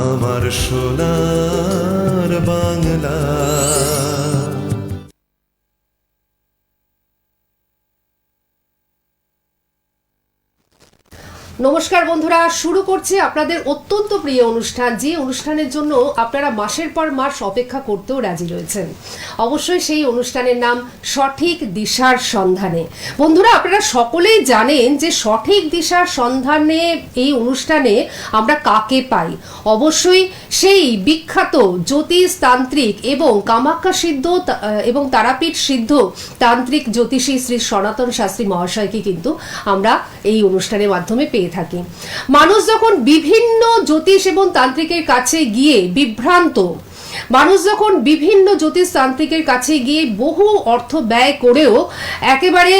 আমার সোনার বাংলা। নমস্কার বন্ধুরা, শুরু করছি আপনাদের অত্যন্ত প্রিয় অনুষ্ঠান, যে অনুষ্ঠানের জন্য আপনারা মাসের পর মাস অপেক্ষা করতেও রাজি রয়েছেন। অবশ্যই সেই অনুষ্ঠানের নাম সঠিক দিশার সন্ধানে। বন্ধুরা, আপনারা সকলেই জানেন যে সঠিক দিশার সন্ধানে এই অনুষ্ঠানে আমরা কাকে পাই। অবশ্যই সেই বিখ্যাত জ্যোতিষ তান্ত্রিক এবং কামাখ্যা সিদ্ধ এবং তারাপীঠ সিদ্ধ তান্ত্রিক জ্যোতিষী শ্রী সনাতন শাস্ত্রী মহাশয়কে কিন্তু আমরা এই অনুষ্ঠানের মাধ্যমে পেয়ে থাকি। মানুষ যখন বিভিন্ন জ্যোতিষ এবং তান্ত্রিকের কাছে গিয়ে বিভ্রান্ত, মানুষ যখন বিভিন্ন জ্যোতিষ তান্ত্রিকের কাছে গিয়ে বহু অর্থ ব্যয় করেও একেবারে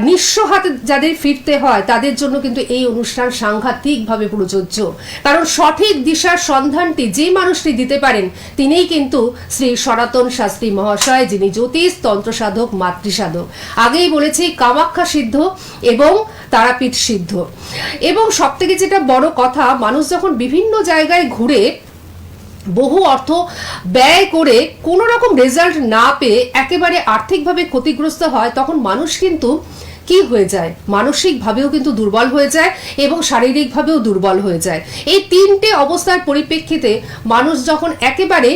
নিঃস্ব হাতে যাদের ফিরতে হয়, তাদের জন্য কিন্তু এই অনুষ্ঠান সাংঘাতিকভাবে প্রযোজ্য। কারণ সঠিক দিশার সন্ধানটি যে মানুষটি দিতে পারেন তিনিই কিন্তু শ্রী সনাতন শাস্ত্রী মহাশয়, যিনি জ্যোতিষ তন্ত্র সাধক মাতৃসাধক। আগেই বলেছি কামাখ্যা সিদ্ধ এবং তারাপীঠ সিদ্ধ। এবং সবথেকে যেটা বড় কথা, মানুষ যখন বিভিন্ন জায়গায় ঘুরে বহু অর্থ ব্যয় করে কোনো রকম রেজাল্ট না পেয়ে একেবারে আর্থিকভাবে ক্ষতিগ্রস্ত হয়, তখন মানুষ কিন্তু কি হয়ে যায়, মানসিকভাবেও কিন্তু দুর্বল হয়ে যায় এবং শারীরিকভাবেও দুর্বল হয়ে যায়। এই তিনটে অবস্থার পরিপ্রেক্ষিতে মানুষ যখন একেবারে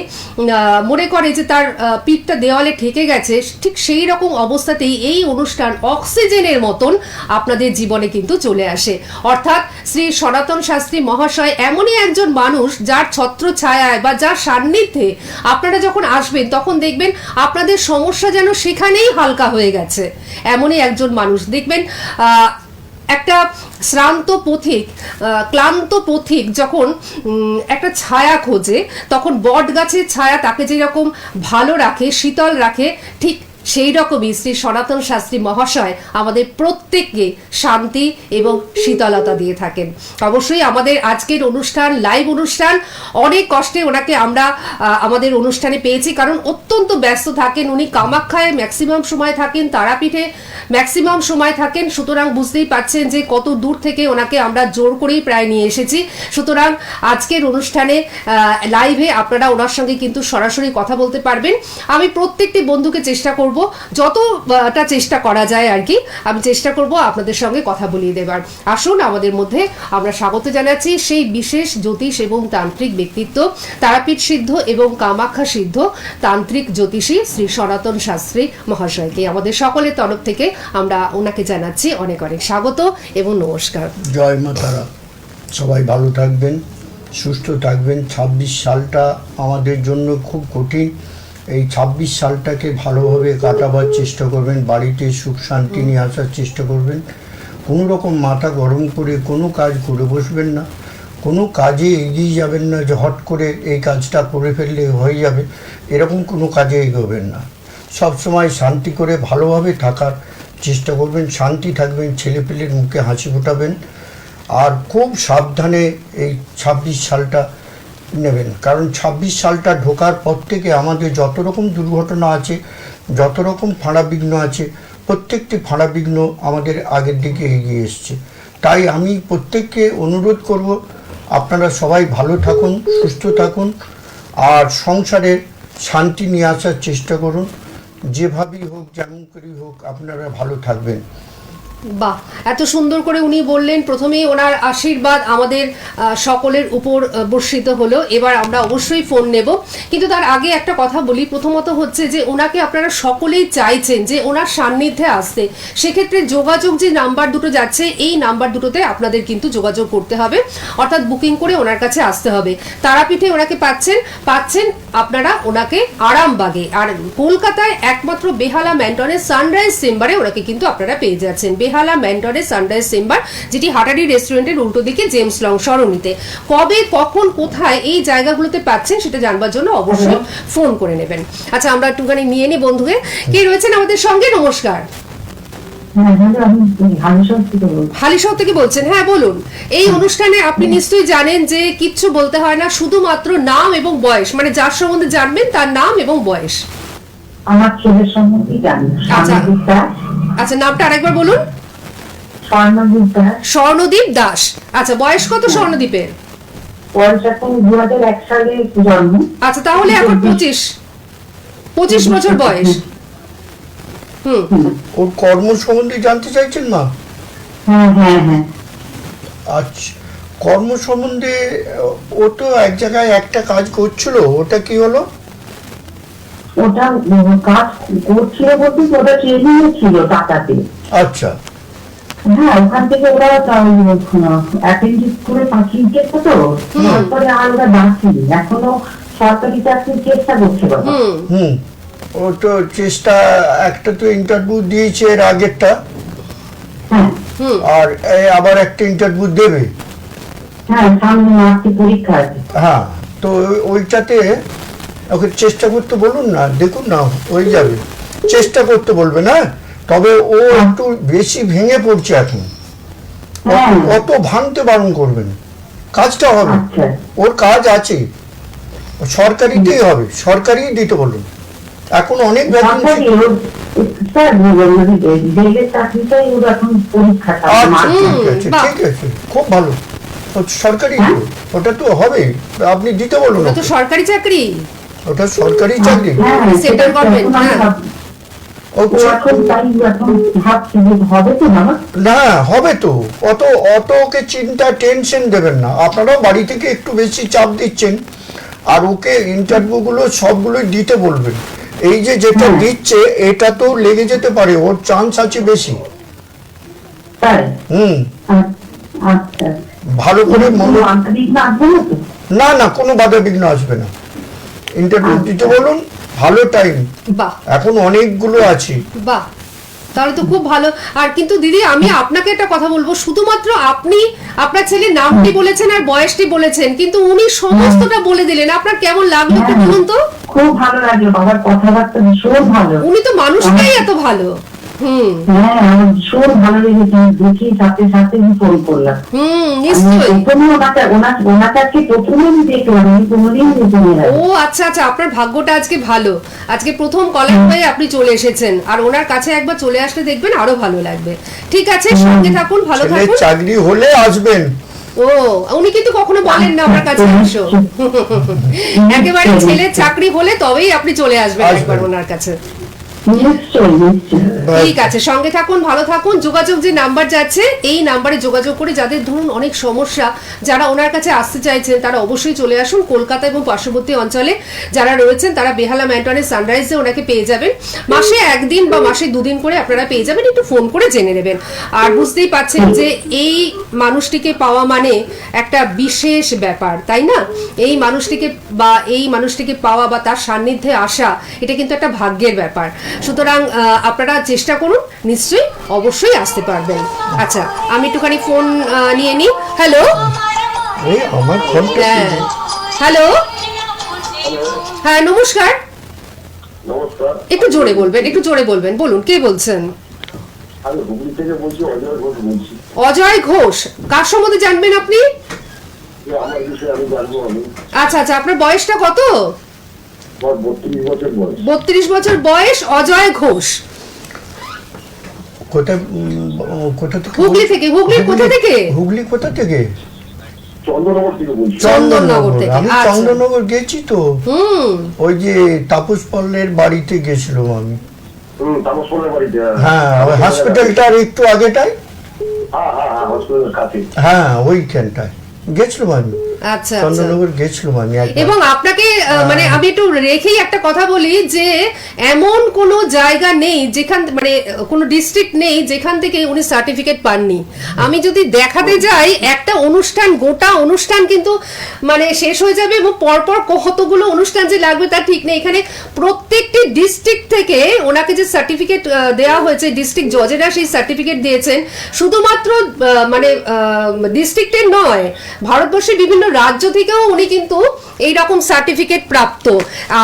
মনে করে যে তার পিঠটা দেওয়ালে ঠেকে গেছে, ঠিক সেই রকম অবস্থাতেই এই অনুষ্ঠান অক্সিজেনের মতন আপনাদের জীবনে কিন্তু চলে আসে। অর্থাৎ শ্রী সনাতন শাস্ত্রী মহাশয় এমনই একজন মানুষ যার ছত্র ছায়ায় বা যার সান্নিধ্যে আপনারা যখন আসবেন তখন দেখবেন আপনাদের সমস্যা যেন সেখানেই হালকা হয়ে গেছে। এমনই একজন মানুষ দেখবেন। একটা শ্রান্ত পথিক, ক্লান্ত পথিক যখন একটা ছায়া খোঁজে, তখন বট গাছের ছায়া তাকে যেরকম ভালো রাখে, শীতল রাখে, ঠিক সেই রকমই শ্রী সনাতন শাস্ত্রী মহাশয় আমাদের প্রত্যেককে শান্তি এবং শীতলতা দিয়ে থাকেন। অবশ্যই আমাদের আজকের অনুষ্ঠান লাইভ অনুষ্ঠান, অনেক কষ্টে ওনাকে আমরা আমাদের অনুষ্ঠানে পেয়েছি, কারণ অত্যন্ত ব্যস্ত থাকেন উনি। কামাখ্যায় ম্যাক্সিমাম সময় থাকেন, তারাপীঠে ম্যাক্সিমাম সময় থাকেন। সুতরাং বুঝতেই পারছেন যে কত দূর থেকে ওনাকে আমরা জোর করেই প্রায় নিয়ে এসেছি। সুতরাং আজকের অনুষ্ঠানে লাইভে আপনারা ওনার সঙ্গে কিন্তু সরাসরি কথা বলতে পারবেন। আমি প্রত্যেকটি বন্ধুকে চেষ্টা করব, যতটা চেষ্টা করা যায় আর কি, আমি চেষ্টা করব আপনাদের সঙ্গে কথা বলিয়ে দেবার। আসুন আমাদের মধ্যে আমরা স্বাগত জানাচ্ছি সেই বিশেষ জ্যোতিষ এবং তান্ত্রিক ব্যক্তিত্ব, তারাপীঠ সিদ্ধ এবং কামাখ্যা সিদ্ধ তান্ত্রিক জ্যোতিষী শ্রী সনাতন শাস্ত্রী মহাশয়কে। আমাদের সকলের তরফ থেকে আমরা ওনাকে জানাচ্ছি অনেক অনেক স্বাগত এবং নমস্কার। জয় মা তারা। সবাই ভালো থাকবেন, সুস্থ থাকবেন। 26 সালটা আমাদের জন্য খুব কঠিন। এই 26 সালটাকে ভালোভাবে কাটাবার চেষ্টা করবেন, বাড়িতে সুখ শান্তি নিয়ে আসার চেষ্টা করবেন। কোনো রকম মাথা গরম করে কোনো কাজ করে বসবেন না, কোনো কাজে এগিয়ে যাবেন না যে হট করে এই কাজটা করে ফেললে হয়ে যাবে, এরকম কোনো কাজে এগোবেন না। সবসময় শান্তি করে ভালোভাবে থাকার চেষ্টা করবেন, শান্তি থাকবেন, ছেলেপেলের মুখে হাসি ফোটাবেন। আর খুব সাবধানে এই 26 সালটা নেবেন, কারণ 26 সালটা ঢোকার পর থেকে আমাদের যত রকম দুর্ঘটনা আছে, যত রকম ফাঁড়া বিঘ্ন আছে, প্রত্যেকটি ফাঁড়া বিঘ্ন আমাদের আগের দিকে এগিয়ে এসছে। তাই আমি প্রত্যেককে অনুরোধ করব, আপনারা সবাই ভালো থাকুন, সুস্থ থাকুন, আর সংসারে শান্তি নিয়ে আসার চেষ্টা করুন। যেভাবেই হোক, যেমন করেই হোক, আপনারা ভালো থাকবেন। বাহ, এত সুন্দর করে উনি বললেন। প্রথমেই ওনার আশীর্বাদ আমাদের সকলের উপর বর্ষিত হলো। এবার আমরা অবশ্যই ফোন নেব, কিন্তু তার আগে একটা কথা বলি। প্রথমত হচ্ছে যে ওনাকে আপনারা সকলেই চাইছেন যে ওনার সান্নিধ্যে আসতে, সেক্ষেত্রে যোগাযোগ যে নাম্বার দুটো যাচ্ছে, এই নাম্বার দুটোতে আপনাদের কিন্তু যোগাযোগ করতে হবে, অর্থাৎ বুকিং করে ওনার কাছে আসতে হবে। তারাপীঠে ওনাকে পাচ্ছেন আপনারা ওনাকে আরামবাগে, আর কলকাতায় একমাত্র বেহালা ম্যান্টনের সানরাইজ চেম্বারে ওনাকে কিন্তু আপনারা পেয়ে যাচ্ছেন। বেহালা ম্যান্টনের সানরাইজ চেম্বার, যেটি হাটারি রেস্টুরেন্টের উল্টো দিকে জেমস লং সরণিতে। কবে, কখন, কোথায় এই জায়গাগুলোতে পাচ্ছেন সেটা জানবার জন্য অবশ্যই ফোন করে নেবেন। আচ্ছা, আমরা একটুখানি নিয়ে নিই বন্ধুকে। কে রয়েছেন আমাদের সঙ্গে? নমস্কার। হালিশহর থেকে বলছেন? হ্যাঁ বলুন। এই অনুষ্ঠানে আপনি নিশ্চয়ই জানেন যে কিচ্ছু বলতে হয় না, শুধুমাত্র নাম এবং বয়স, মানে যার সম্বন্ধে জানবেন তার নাম এবং বয়স। আমার ছেলের সম্বন্ধে জানি। আচ্ছা, নামটা আরেকবার বলুন। স্বর্ণদীপ দাস। স্বর্ণদীপ দাস। আচ্ছা, বয়স কত স্বর্ণদীপের? বয়স এখন 2001 সালে জন্ম। আচ্ছা, তাহলে এখন 25 বছর বয়স। ওর কর্ম সম্বন্ধে জানতে চাইছেন মা? হ্যাঁ হ্যাঁ হ্যাঁ। আচ্ছা, কর্ম সম্বন্ধে ও তো এক জায়গায় একটা কাজ করছিল, ওটা কি হলো? ওটা কাজ করছিল বলতে ওটা ট্রেনিং ছিল টাটাতে। আচ্ছা। হ্যাঁ, ওখান থেকে ওরা অ্যাটেন্ডিং করে পাঠিয়ে দিয়েছে, তো তারপরে আর ওরা ডাকিনি, এখনো সরকারি চাকরির চেষ্টা করছে বাবা। ও তো চেষ্টা, একটা তো ইন্টারভিউ দিয়েছে এর আগেরটা, হ্যাঁ আর আবার একটা ইন্টারভিউ দেবে। হ্যাঁ, সামনে মার্চে পরীক্ষা আছে। হ্যাঁ, তো ওইটাতে ওকে চেষ্টা করতে বলুন না, দেখুন না হয়ে যাবে, চেষ্টা করতে বলবে না। তবে ও একটু বেশি ভেঙে পড়ছে এখন, অত ভাঙতে বারণ করবেন, কাজটা হবে, ওর কাজ আছে, সরকারিতেই হবে, সরকারি দিতে বলুন। এখন অনেক ভ্যাকেন্সি। ঠিক আছে, খুব ভালো, সরকারি ওটা তো হবে, আপনি দিতে বলুন। ওটা তো সরকারি চাকরি, ওটা সরকারি চাকরি, সেন্ট্রাল গভর্নমেন্ট। না হবে তো, অত ওকে চিন্তা টেনশন দেবেন না। আপনারাও বাড়ি থেকে একটু বেশি চাপ দিচ্ছেন, আর ওকে ইন্টারভিউ গুলো সবগুলোই দিতে বলবেন। এই যে যেটা দিচ্ছে এটা তো লেগে যেতে পারে, ওর চান্স আছে বেশি। ভালো করে না না, কোনো বাধা বিঘ্ন আসবে না। ইন্টারভিউ দিতে বলুন, ভালো টাইম, এখন অনেকগুলো আছে। বাহ, তাহলে তো খুব ভালো। আর কিন্তু দিদি, আমি আপনাকে একটা কথা বলবো, শুধুমাত্র আপনি আপনার ছেলের নামটি বলেছেন আর বয়সটি বলেছেন, কিন্তু উনি সমস্তটা বলে দিলেন। আপনার কেমন লাগলো একটু বলুন তো? খুব ভালো লাগলো, বাবার কথাবার্তা ভীষণ ভালো। উনি তো মানুষটাই এত ভালো। হ্যাঁ, আমার ভীষণ ভালো লেগেছে, দেখি সাথে সাথে আমি ফোন করলাম। নিশ্চয়ই। প্রথমে আমি দেখলাম, আমি কোনোদিন দেখিনি। ও আচ্ছা আচ্ছা, আপনার ভাগ্যটা আজকে ভালো, আজকে প্রথম কলার হয়ে আপনি চলে এসেছেন, আর ওনার কাছে একবার চলে আসলে দেখবেন আরো ভালো লাগবে। ঠিক আছে, সঙ্গে থাকুন, ভালো থাকুন। চাকরি হলে আসবেন। ও, উনি কিন্তু কখনো বলেন না আমার কাছে এসো, একেবারে ছেলের চাকরি হলে তবেই আপনি চলে আসবেন একবার ওনার কাছে। ঠিক আছে, সঙ্গে থাকুন, ভালো থাকুন। যোগাযোগ যে নাম্বার যাচ্ছে, এই নাম্বারে যোগাযোগ করে যাদের ধরুন অনেক সমস্যা, যারা ওনার কাছে আসতে চাইছেন তারা অবশ্যই চলে আসুন। কলকাতা এবং পার্শ্ববর্তী অঞ্চলে যারা রয়েছেন তারা বেহালা ম্যান্টনের সানরাইজে ওনাকে পেয়ে যাবেন। মাসে একদিন বা মাসে দুদিন করে আপনারা পেয়ে যাবেন, একটু ফোন করে জেনে নেবেন। আর বুঝতেই পারছেন যে এই মানুষটিকে পাওয়া মানে একটা বিশেষ ব্যাপার, তাই না? এই মানুষটিকে পাওয়া বা তার সান্নিধ্যে আসা, এটা কিন্তু একটা ভাগ্যের ব্যাপার। সুতরাং আপনারা চেষ্টা করুন, নিশ্চয়ই অবশ্যই আসতে পারবেন। আচ্ছা, আমি একটুখানি ফোন নিয়ে নিই। হ্যালো, হ্যালো, হ্যাঁ নমস্কার। একটু জোরে বলবেন, বলুন কে বলছেন? অজয় ঘোষ। কার সম্বন্ধে জানবেন আপনি? আচ্ছা আচ্ছা, আপনার বয়সটা কত? 32 বছর বয়স, অজয় ঘোষ। হুগলি থেকে। হুগলি কোথা থেকে? চন্দননগর থেকে। আমি চন্দননগর গেছি তো, ওই যে তাপস পল্লের বাড়িতে গেছিলাম আমি। হ্যাঁ, হসপিটালটার একটু আগেটাই, হ্যাঁ ওইখানটায় গেছিলাম আমি। আচ্ছা, চন্দননগর গেছিলাম আমি। এবং আপনাকে মানে আমি একটু রেখেই একটা কথা বলি যে এমন কোন জায়গা নেই যেখান, মানে কোন ডিস্ট্রিক্ট নেই যেখান থেকে উনি সার্টিফিকেট পাননি। আমি যদি দেখাতে যাই, একটা অনুষ্ঠান, গোটা অনুষ্ঠান কিন্তু মানে শেষ হয়ে যাবে, এবং পরপর কতগুলো অনুষ্ঠান যে লাগবে তার ঠিক নেই। এখানে প্রত্যেকটি ডিস্ট্রিক্ট থেকে ওনাকে যে সার্টিফিকেট দেওয়া হয়েছে, ডিস্ট্রিক্ট জজেরা সেই সার্টিফিকেট দিয়েছেন। শুধুমাত্র মানে ডিস্ট্রিক্টের নয়, ভারতবর্ষের বিভিন্ন রাজ্য থেকেও উনি কিন্তু এইরকম সার্টিফিকেট প্রাপ্ত।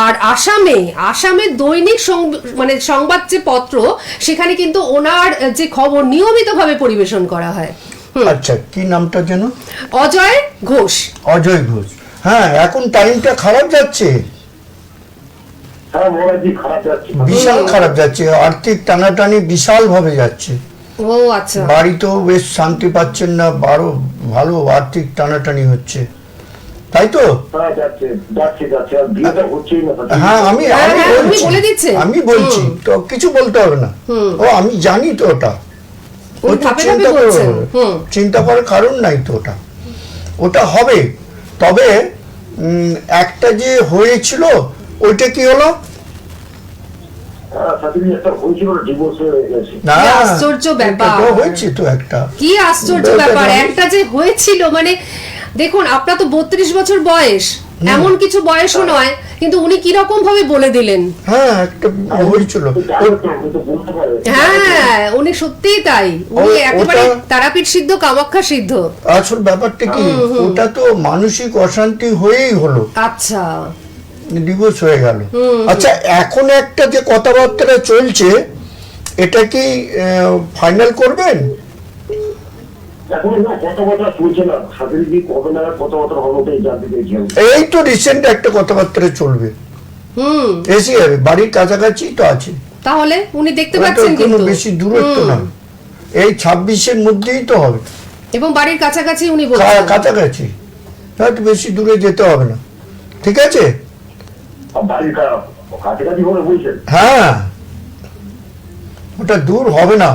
আর আসামে দৈনিক মানে সংবাদ যে পত্র, সেখানে কিন্তু ওনার যে খবর নিয়মিতভাবে পরিবেশন করা হয়। আচ্ছা, কি নামটা যেন? অজয় ঘোষ। অজয় ঘোষ। হ্যাঁ, এখন টাইমটা খারাপ যাচ্ছে, বিশাল খারাপ যাচ্ছে, আর্থিক টানাটানি বিশাল ভাবে যাচ্ছে। ও আচ্ছা, বাড়িতেও বেশ শান্তি পাচ্ছেন না, ভালো আর্থিক টানাটানি হচ্ছে। তাই তো? হ্যাঁ যাচ্ছে যাচ্ছে যাচ্ছে, আর বিয়েটা হচ্ছেই না। হ্যাঁ আমি হ্যাঁ, আমি হ্যাঁ, উনি বলছি, বলে দিচ্ছেন। আমি বলছি তো কিছু বলতে হবে না। ও আমি জানি তো ওটা, ও উনি তো ধাপে ধাপে চিন্তা করো, বলছেন। চিন্তা করার কারণ নাই তো, ওটা ওটা হবে। তবে একটা যে হয়েছিল ওইটা কি হলো? সাথী একটা হয়েছিল, ডিভোর্স হয়ে গেছে। না, কি আশ্চর্য ব্যাপার। এটা তো হয়েছে তো একটা। কি আশ্চর্য ব্যাপার ব্যাপার, আমি- একটা যে হয়েছিল, মানে দেখুন আপনার তো 32 বছর বয়স, এমন কিছু বয়সও নয়, কিন্তু উনি কি রকম ভাবে বলে দিলেন। হ্যাঁ একটা হয়েছিল। তো বলতে পারে। হ্যাঁ উনি সত্যিই তাই, উনি ও- একেবারে ওটা- তারাপীঠ সিদ্ধ কামাখ্যা সিদ্ধ। আসল ব্যাপারটা কি, ওটা তো মানসিক অশান্তি হয়েই হলো, আচ্ছা ডিভোর্স হয়ে গেল। আচ্ছা এখন একটা যে কথাবার্তা চলছে, এটা কি ফাইনাল করবেন? এখন না কথাবার্তা চলছে না, সাথী কি কবে নাগাদ কথাবার্তা হবে ওটাই জানতে পেরেছি আমি। এই তো রিসেন্ট একটা কথাবার্তা চলবে, এসে যাবে, বাড়ির কাছাকাছি তো আছে, তাহলে উনি দেখতে ওটা তো পাচ্ছেন কোনো কিন্তু, বেশি দূরত্ব না, এই 26-এর মধ্যেই তো হবে, এবং বাড়ির কাছাকাছি উনি বলছেন। কাছাকাছি, হয়তো বেশি দূরে যেতে হবে না, ঠিক আছে? আর বাড়ির কাছাকাছি হলে বলছেন। হ্যাঁ ওটা দূর হবে না,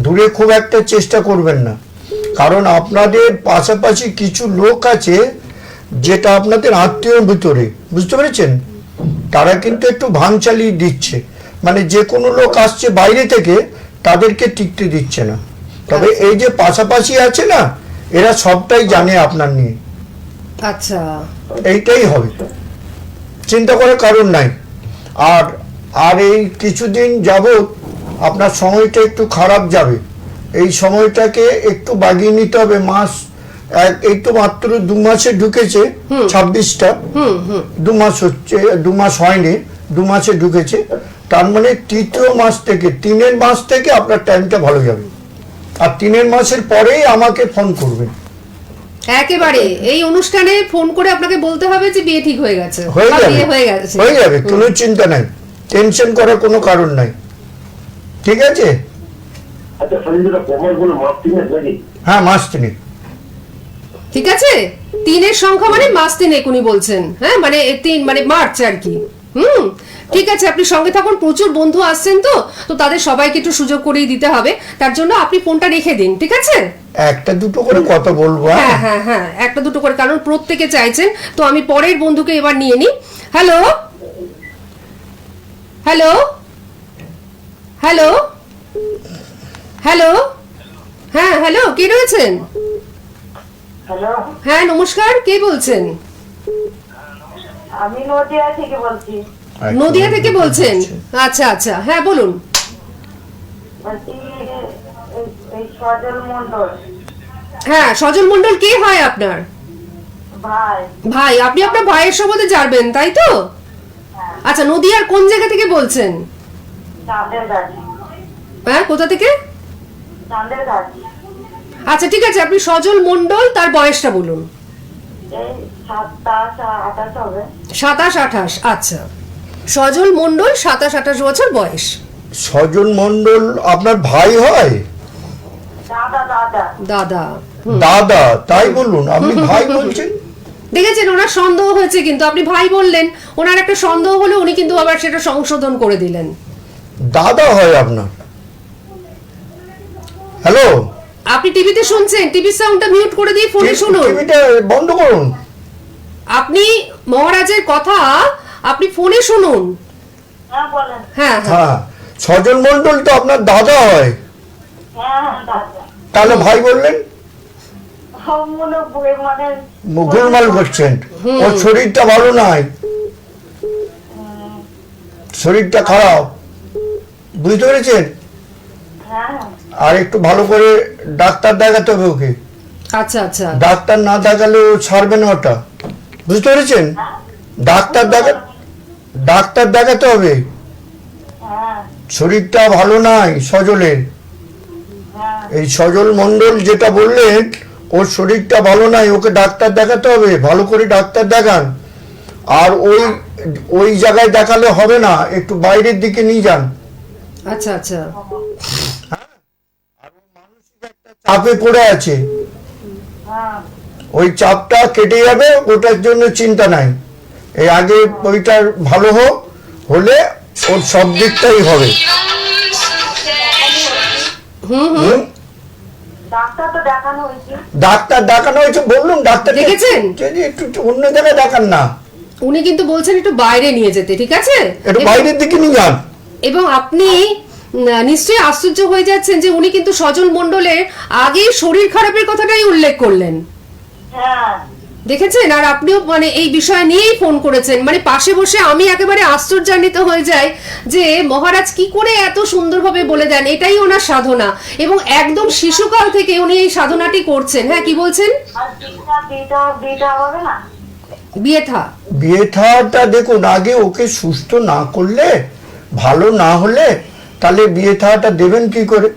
দূরে খুব একটা চেষ্টা করবেন না, কারণ আপনাদের পাশাপাশি কিছু লোক আছে যেটা আপনাদের আত্মীয়র ভিতরে, বুঝতে পেরেছেন, তারা কিন্তু একটু ভাঙ চালিয়ে দিচ্ছে, মানে যে কোনো লোক আসছে বাইরে থেকে তাদেরকে টিকতে দিচ্ছে না। তবে এই যে পাশাপাশি আছে না, এরা সবটাই জানে আপনার নিয়ে, আচ্ছা এইটাই হবে, চিন্তা করার কারণ নাই। আর আর এই কিছুদিন যাবত আপনার সময়টা একটু খারাপ যাবে, এই সময়টাকে একটু বাগিয়ে নিতে হবে। মাস এই তো মাত্র 2 মাসে ঢুকেছে 26টা, 2 মাস হচ্ছে, 2 মাস হয়নি, 2 মাসে ঢুকেছে, তার মানে তৃতীয় মাস থেকে 3-এর মাস থেকে আপনার টাইমটা ভালো যাবে। আর 3-এর মাসের পরেই আমাকে ফোন করবেন, একেবারে এই অনুষ্ঠানে ফোন করে আপনাকে বলতে হবে যে বিয়ে ঠিক হয়ে গেছে, হয়ে বা যাবে, বিয়ে হয়ে গেছে। হয়ে যাবে, কোনো চিন্তা নাই, টেনশন করার কোনো কারণ নাই, ঠিক আছে? আচ্ছা সাথী যেটা কমার বলে মাপ তিনের নাকি? হ্যাঁ মাস 3। ঠিক আছে, 3-এর সংখ্যা মানে মাস 3 উনি বলছেন, হ্যাঁ মানে 3 মানে মার্চ আর কি। ঠিক আছে, আপনি সঙ্গে থাকুন, প্রচুর বন্ধু আসছেন তো তো তাদের সবাইকে একটু সুযোগ করেই দিতে হবে, তার জন্য আপনি ফোনটা রেখে দিন, ঠিক আছে? একটা দুটো করে কথা বলবো। হ্যাঁ হ্যাঁ হ্যাঁ, একটা দুটো করে, কারণ প্রত্যেকে চাইছেন। তো আমি পরের বন্ধুকে এবার নিয়ে নিই। হ্যালো হ্যালো হ্যালো হ্যালো, হ্যাঁ হ্যালো, কে রয়েছেন? হ্যালো, হ্যাঁ নমস্কার, কে বলছেন? আমি নদিয়া থেকে বলছি। নদিয়া থেকে বলছেন? আচ্ছা আচ্ছা, হ্যাঁ বলুন। বলছি এই সজল মন্ডল হ্যাঁ সজল মন্ডল কে হয় আপনার? ভাই। ভাই, আপনি আপনার ভাইয়ের সম্বন্ধে জানবেন তাই তো? আচ্ছা, নদিয়ার কোন জায়গা থেকে বলছেন? চাঁদের গাছ। হ্যাঁ কোথা থেকে? চাঁদের গাছ। আচ্ছা ঠিক আছে, আপনি সজল মন্ডল, তার বয়সটা বলুন। এই 27-28 হবে। 27-28, আচ্ছা। সজল মন্ডল 27-28 বছর বয়স। সজন মন্ডল আপনার ভাই হয়? দাদা দাদা। দাদা। দাদা, তাই বলুন, আপনি ভাই বলছেন। দেখেছেন, ওনার সন্দেহ হয়েছে, কিন্তু আপনি ভাই বললেন, ওনার একটা সন্দেহ হলে উনি কিন্তু আবার সেটা সংশোধন করে দিলেন। দাদা হয় আপনার? হ্যালো, আপনি টিভিতে শুনছেন, টিভির সাউন্ডটা মিউট করে দিয়ে ফোনে শুনুন। টিভিটা বন্ধ করুন। আপনি মহারাজের কথা আপনি ফোনে শুনুন। হ্যাঁ বলেন। হ্যাঁ হ্যাঁ, হ্যাঁ, সজন মন্ডল তো আপনার দাদা হয়, হ্যাঁ দাদা। তাহলে ভাই বললেন? মনে বই মানে গোলমাল করছেন, ওর শরীরটা ভালো নাই, শরীরটা খারাপ, বুঝতে পেরেছেন? হ্যাঁ আর একটু ভালো করে ডাক্তার দেখাতে হবে ওকে, আচ্ছা আচ্ছা, ডাক্তার না দেখালে ও ছাড়বে না ওটা, বুঝতে পেরেছেন? ডাক্তার দেখাতে হবে, হ্যাঁ শরীরটা ভালো নাই সজলের। হ্যাঁ। এই সজল মন্ডল যেটা বললেন, ওর শরীরটা ভালো নাই, ওকে ডাক্তার দেখাতে হবে, ভালো করে ডাক্তার দেখান। আর ওই জায়গায় দেখালে হবে না, একটু বাইরের দিকে নিয়ে যান। আচ্ছা আচ্ছা, চাপে পড়ে আছে, হ্যাঁ ওই চাপটা কেটে যাবে, ওটার জন্য চিন্তা নাই। এই আগে ওইটার ভালো হোক, হলে ওর সব দিকটাই হবে। হুম, ডাক্তার তো দেখানো হয়েছে। ডাক্তার দেখানো হয়েছে, বললাম ডাক্তার দেখেছেন? যদি একটু অন্য জায়গায় দেখান না, উনি কিন্তু বলছেন একটু বাইরে নিয়ে যেতে, ঠিক আছে? একটু বাইরের দিকে নিয়ে যান। এবং আপনি নিশ্চয়ই আশ্চর্য হয়ে যাচ্ছেন যে উনি কিন্তু সজল মণ্ডলের আগে শরীর খারাপের কথাটাই উল্লেখ করলেন, হ্যাঁ দেখেছেন? আর আপনিও মানে এই বিষয় নিয়েই ফোন করেছেন, মানে পাশে বসে আমি একেবারে আশ্চর্যান্বিত হয়ে যাই যে মহারাজ কি করে এত সুন্দরভাবে বলে দেন, এটাই ওনার সাধনা, এবং একদম শিশুকাল থেকে উনি এই সাধনাটি করছেন। হ্যাঁ, কি বলছেন? আর বিয়েটা হবে না? বিয়ে থা বিয়ে থাটা দেখুন, আগে ওকে সুস্থ না করলে, ভালো না হলে তাহলে বিয়ে থাটা দেবেন কি করে?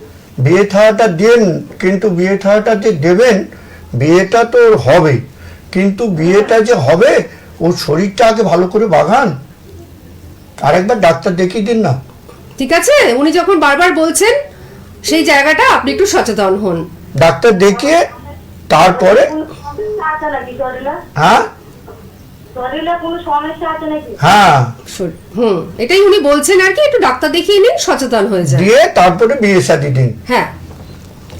বিয়ে থাটা দেন, কিন্তু বিয়ে থাটা যে দেবেন, বিয়েটা তো হবে, কিন্তু বিয়েটা যে হবে ওর শরীরটা আগে ভালো করে বাগান, আরেকবার ডাক্তার দেখিয়ে দিন না। ঠিক আছে, উনি যখন বারবার বলছেন সেই জায়গাটা আপনি একটু সচেতন হন। ডাক্তার দেখিয়ে তারপরে, কোনো সমস্যা আছে নাকি শরীরে? হ্যাঁ শরীরে কোনো সমস্যা আছে নাকি? হ্যাঁ, এটাই উনি বলছেন আর কি, একটু ডাক্তার দেখিয়ে নিন, সচেতন হয়ে যান। দিয়ে তারপরে বিয়ে শাদী দিন। হ্যাঁ,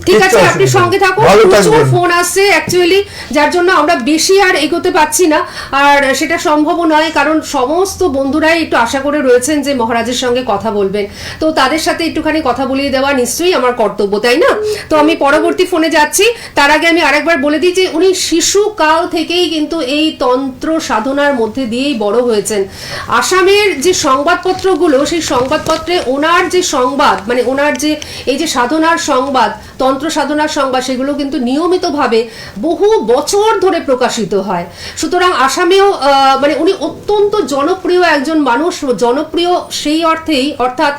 ঠিক আছে, আপনি সঙ্গে থাকুন। ভালো প্রচুর থাকবেন। ফোন আসছে অ্যাকচুয়ালি, যার জন্য আমরা বেশি আর এগোতে পারছি না, আর সেটা সম্ভব নয়, কারণ সমস্ত বন্ধুরাই একটু আশা করে রয়েছেন যে মহারাজের সঙ্গে কথা বলবেন, তো তাদের সাথে একটুখানি কথা বলিয়ে দেওয়া নিশ্চয়ই আমার কর্তব্য, তাই না? তো আমি পরবর্তী ফোনে যাচ্ছি, তার আগে আমি আরেকবার বলে দিই যে উনি শিশুকাল থেকেই কিন্তু এই তন্ত্র সাধনার মধ্যে দিয়েই বড় হয়েছেন। আসামের যে সংবাদপত্রগুলো, সেই সংবাদপত্রে ওনার যে সংবাদ, মানে ওনার যে এই যে সাধনার সংবাদ, তন্ত্র সাধনার সংবাদ, সেগুলো কিন্তু নিয়মিতভাবে বহু বছর ধরে প্রকাশিত হয়। সুতরাং আসামেও মানে উনি অত্যন্ত জনপ্রিয় একজন মানুষ, জনপ্রিয় সেই অর্থেই, অর্থাৎ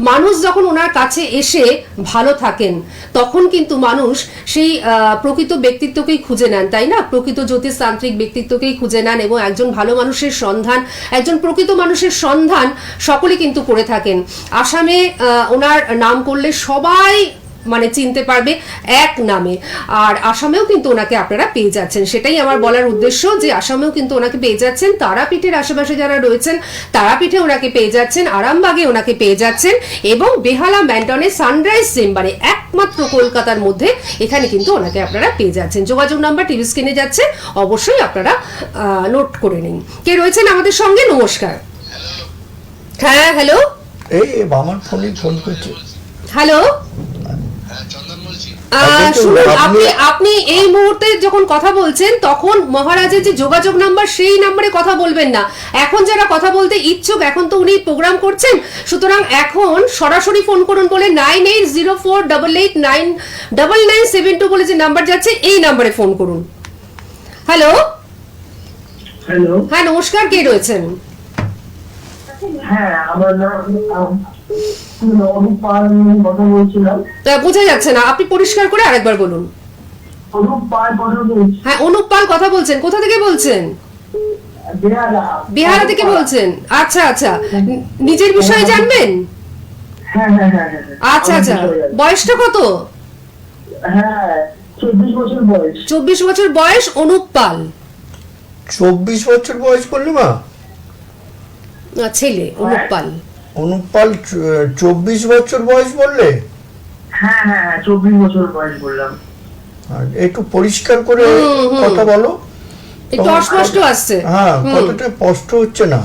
মানুষ যখন ওনার কাছে এসে ভালো থাকেন তখন কিন্তু মানুষ সেই প্রকৃত ব্যক্তিত্বকেই খুঁজে নেন, তাই না? প্রকৃত জ্যোতিষতান্ত্রিক ব্যক্তিত্বকেই খুঁজে নেন, এবং একজন ভালো মানুষের সন্ধান, একজন প্রকৃত মানুষের সন্ধান সকলে কিন্তু করে থাকেন। আসামে ওনার নাম করলে সবাই মানে চিনতে পারবে এক নামে, আর আসামেও কিন্তু ওনাকে আপনারা পেয়ে যাচ্ছেন। সেটাই আমার বলার উদ্দেশ্য, যে আসামেও কিন্তু ওনাকে পেয়ে যাচ্ছেন, তারাপীঠের আশেপাশে যারা রয়েছেন তারাপীঠে ওনাকে পেয়ে যাচ্ছেন, আরামবাগে ওনাকে পেয়ে যাচ্ছেন, এবং বেহালা ম্যান্টনে সানরাইজ চেম্বারে, একমাত্র কলকাতার মধ্যে, এখানে কিন্তু ওনাকে আপনারা পেয়ে যাচ্ছেন। যোগাযোগ নাম্বার টিভি স্ক্রিনে যাচ্ছে, অবশ্যই আপনারা নোট করে নিন। কে রয়েছেন আমাদের সঙ্গে? নমস্কার। হ্যাঁ, হ্যালো। এই আমার ফোনে ফোন করছে। হ্যালো, শুনুন, আপনি এই মুহূর্তে যখন কথা বলছেন তখন মহারাজের যে যোগাযোগ নাম্বার, সেই নাম্বারে কথা বলবেন না। এখন যারা কথা বলতে ইচ্ছুক, এখন তো উনি প্রোগ্রাম করছেন, সুতরাং এখন সরাসরি ফোন করুন, বলে 980488999972 বলে যে নাম্বার যাচ্ছে, এই নাম্বারে ফোন করুন। হ্যালো। হ্যালো, হ্যাঁ, নমস্কার, কে রয়েছেন? হ্যাঁ আমার নাম অনুপ পাল, কথা বলছিলাম। বোঝা যাচ্ছে না, আপনি পরিষ্কার করে আরেকবার বলুন। অনুপ পাল কথা বলছি। হ্যাঁ, অনুপ পাল কথা বলছেন, কোথা থেকে বলছেন? বিহারা থেকে বলছেন? আচ্ছা আচ্ছা, নিজের বিষয়ে জানবেন? হ্যাঁ হ্যাঁ হ্যাঁ হ্যাঁ। আচ্ছা আচ্ছা, বয়সটা কত? হ্যাঁ, 24 বছর বয়স। 24 বছর বয়স, অনুপ পাল। 24 বছর বয়স বললি মা? ছেলে অনুপ পাল। অনুপ পাল 24 বছর বয়স বললে? হ্যাঁ হ্যাঁ, 24 বছর বয়স বললাম। আর একটু পরিষ্কার করে কথা বলো, একটু অস্পষ্ট আসছে। হ্যাঁ, কথাটা স্পষ্ট হচ্ছে না।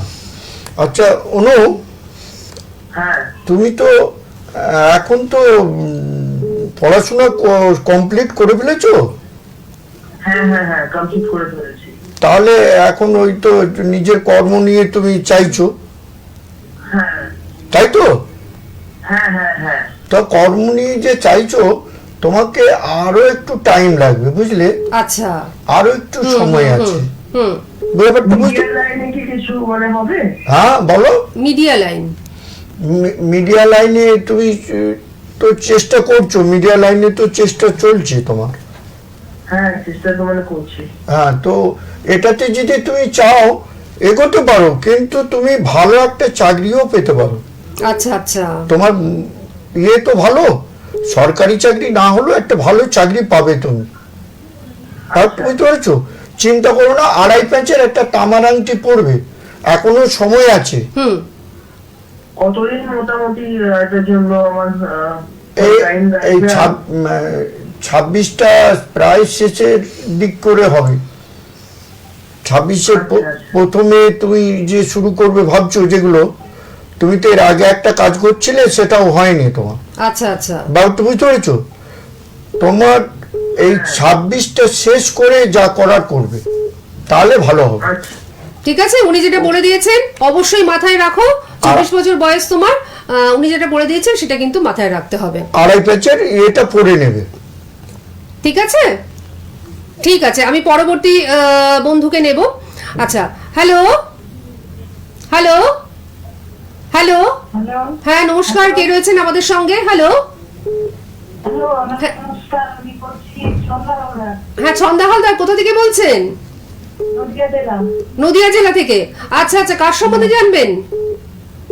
আচ্ছা অনু, হ্যাঁ, তুমি তো এখন তো পড়াশোনা কমপ্লিট করে ফেলেছো? হ্যাঁ হ্যাঁ হ্যাঁ, কমপ্লিট করে ফেলেছি। তাহলে এখন ওই তো নিজের কর্ম নিয়ে তুমি চাইছো, হ্যাঁ, তাই তো? হ্যাঁ হ্যাঁ হ্যাঁ। তা কর্ম নিয়ে যে চাইছো, তোমাকে আরো একটু টাইম লাগবে, বুঝলে? আচ্ছা, আরো একটু সময় আছে। হুম। ব্যাপারটা বুঝতে? মিডিয়া লাইনে কি কিছু মানে হবে? হ্যাঁ বলো। মিডিয়া লাইন, মিডিয়া লাইনে তুমি তো চেষ্টা করছো, মিডিয়া লাইনে তো চেষ্টা চলছে তোমার। হ্যাঁ, চেষ্টা তো মানে করছি। হ্যাঁ, তো এটাতে যদি তুমি চাও এগোতে পারো, কিন্তু তুমি ভালো একটা চাকরিও পেতে পারো। আচ্ছা আচ্ছা, তোমার ইয়ে তো ভালো, সরকারি চাকরি না হলেও একটা ভালো চাকরি পাবে তুমি। বুঝতে পারছো? চিন্তা করো না, 2.5 প্যাঁচের একটা তামার আংটি পড়বে, এখনো সময় আছে। কতদিন মোটামুটি এটার জন্য আমার এই 26টা প্রায় শেষের দিক করে হবে। 26-এর প্রথমে তুমি যে শুরু করবে ভাবছো, যেগুলো তুমি তো এর আগে একটা কাজ করছিলে সেটাও হয়নি তোমার। আচ্ছা আচ্ছা, ব্যাপারটা বুঝতে পেরেছো? তোমার এই 26টা শেষ করে যা করার করবে, তাহলে ভালো হবে। ঠিক আছে। উনি যেটা বলে দিয়েছেন অবশ্যই মাথায় রাখো। 24 বছর বয়স তোমার, উনি যেটা বলে দিয়েছেন সেটা কিন্তু মাথায় রাখতে হবে। 2.5 প্যাঁচের এটা পরে নেবে। ঠিক আছে, ঠিক আছে, আমি পরবর্তী বন্ধুকে নেব। আচ্ছা, হ্যালো হ্যালো হ্যালো, হ্যালো হ্যাঁ নমস্কার, কে রয়েছেন আমাদের সঙ্গে? হ্যালো, হ্যালো, নমস্কার, আমি বলছি সন্ধ্যা হালদার, হ্যাঁ ছন্দা হালদার, কোথা থেকে বলছেন? নদিয়া জেলা। নদিয়া জেলা থেকে। আচ্ছা আচ্ছা, কার সম্বন্ধে জানবেন?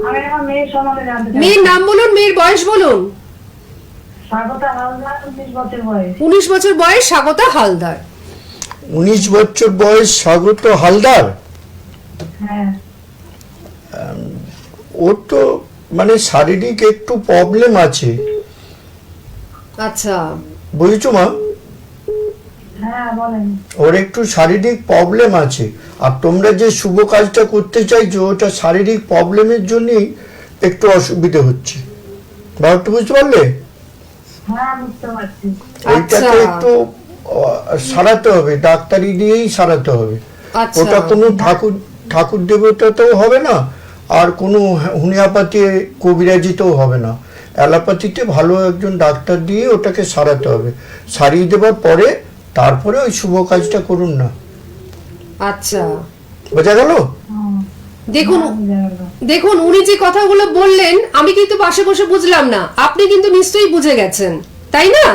আমি আমার মেয়ের সম্বন্ধে জানতে চাই। মেয়ের নাম বলুন, মেয়ের বয়স বলুন। স্বাগতা হালদার, 19 বছর বয়স। 19 বছর বয়স, স্বাগতা হালদার। 19 বছর বয়স, স্বাগত হালদার। হ্যাঁ, ওর তো মানে শারীরিক একটু প্রবলেম আছে, আচ্ছা, বুঝেছো মা? হ্যাঁ বলেন। ওর একটু শারীরিক প্রবলেম আছে, আর তোমরা যে শুভ কাজটা করতে চাইছো ওটা শারীরিক প্রবলেমের জন্যই একটু অসুবিধা হচ্ছে। ব্যাপারটা বুঝতে পারলে? হ্যাঁ, বুঝতে পারছি। ওইটাকে একটু সারাতে হবে, ডাক্তারি দিয়েই সারাতে হবে। আচ্ছা, ওটা কোনো ঠাকুর দেবতাতেও হবে না, আর কোনো হোমিওপ্যাথি কবিরাজিতেও হবে না। অ্যালোপ্যাথিতে ভালো একজন ডাক্তার দিয়ে ওটাকে সারাতে হবে। সারিয়ে দেওয়ার পরে তারপরে ওই শুভ কাজটা করুন না। আচ্ছা, বোঝা গেল? দেখুন বুঝা গেল। দেখুন, উনি যে কথাগুলো বললেন আমি কিন্তু পাশে বসে বুঝলাম না, আপনি কিন্তু নিশ্চয়ই বুঝে গেছেন, তাই না?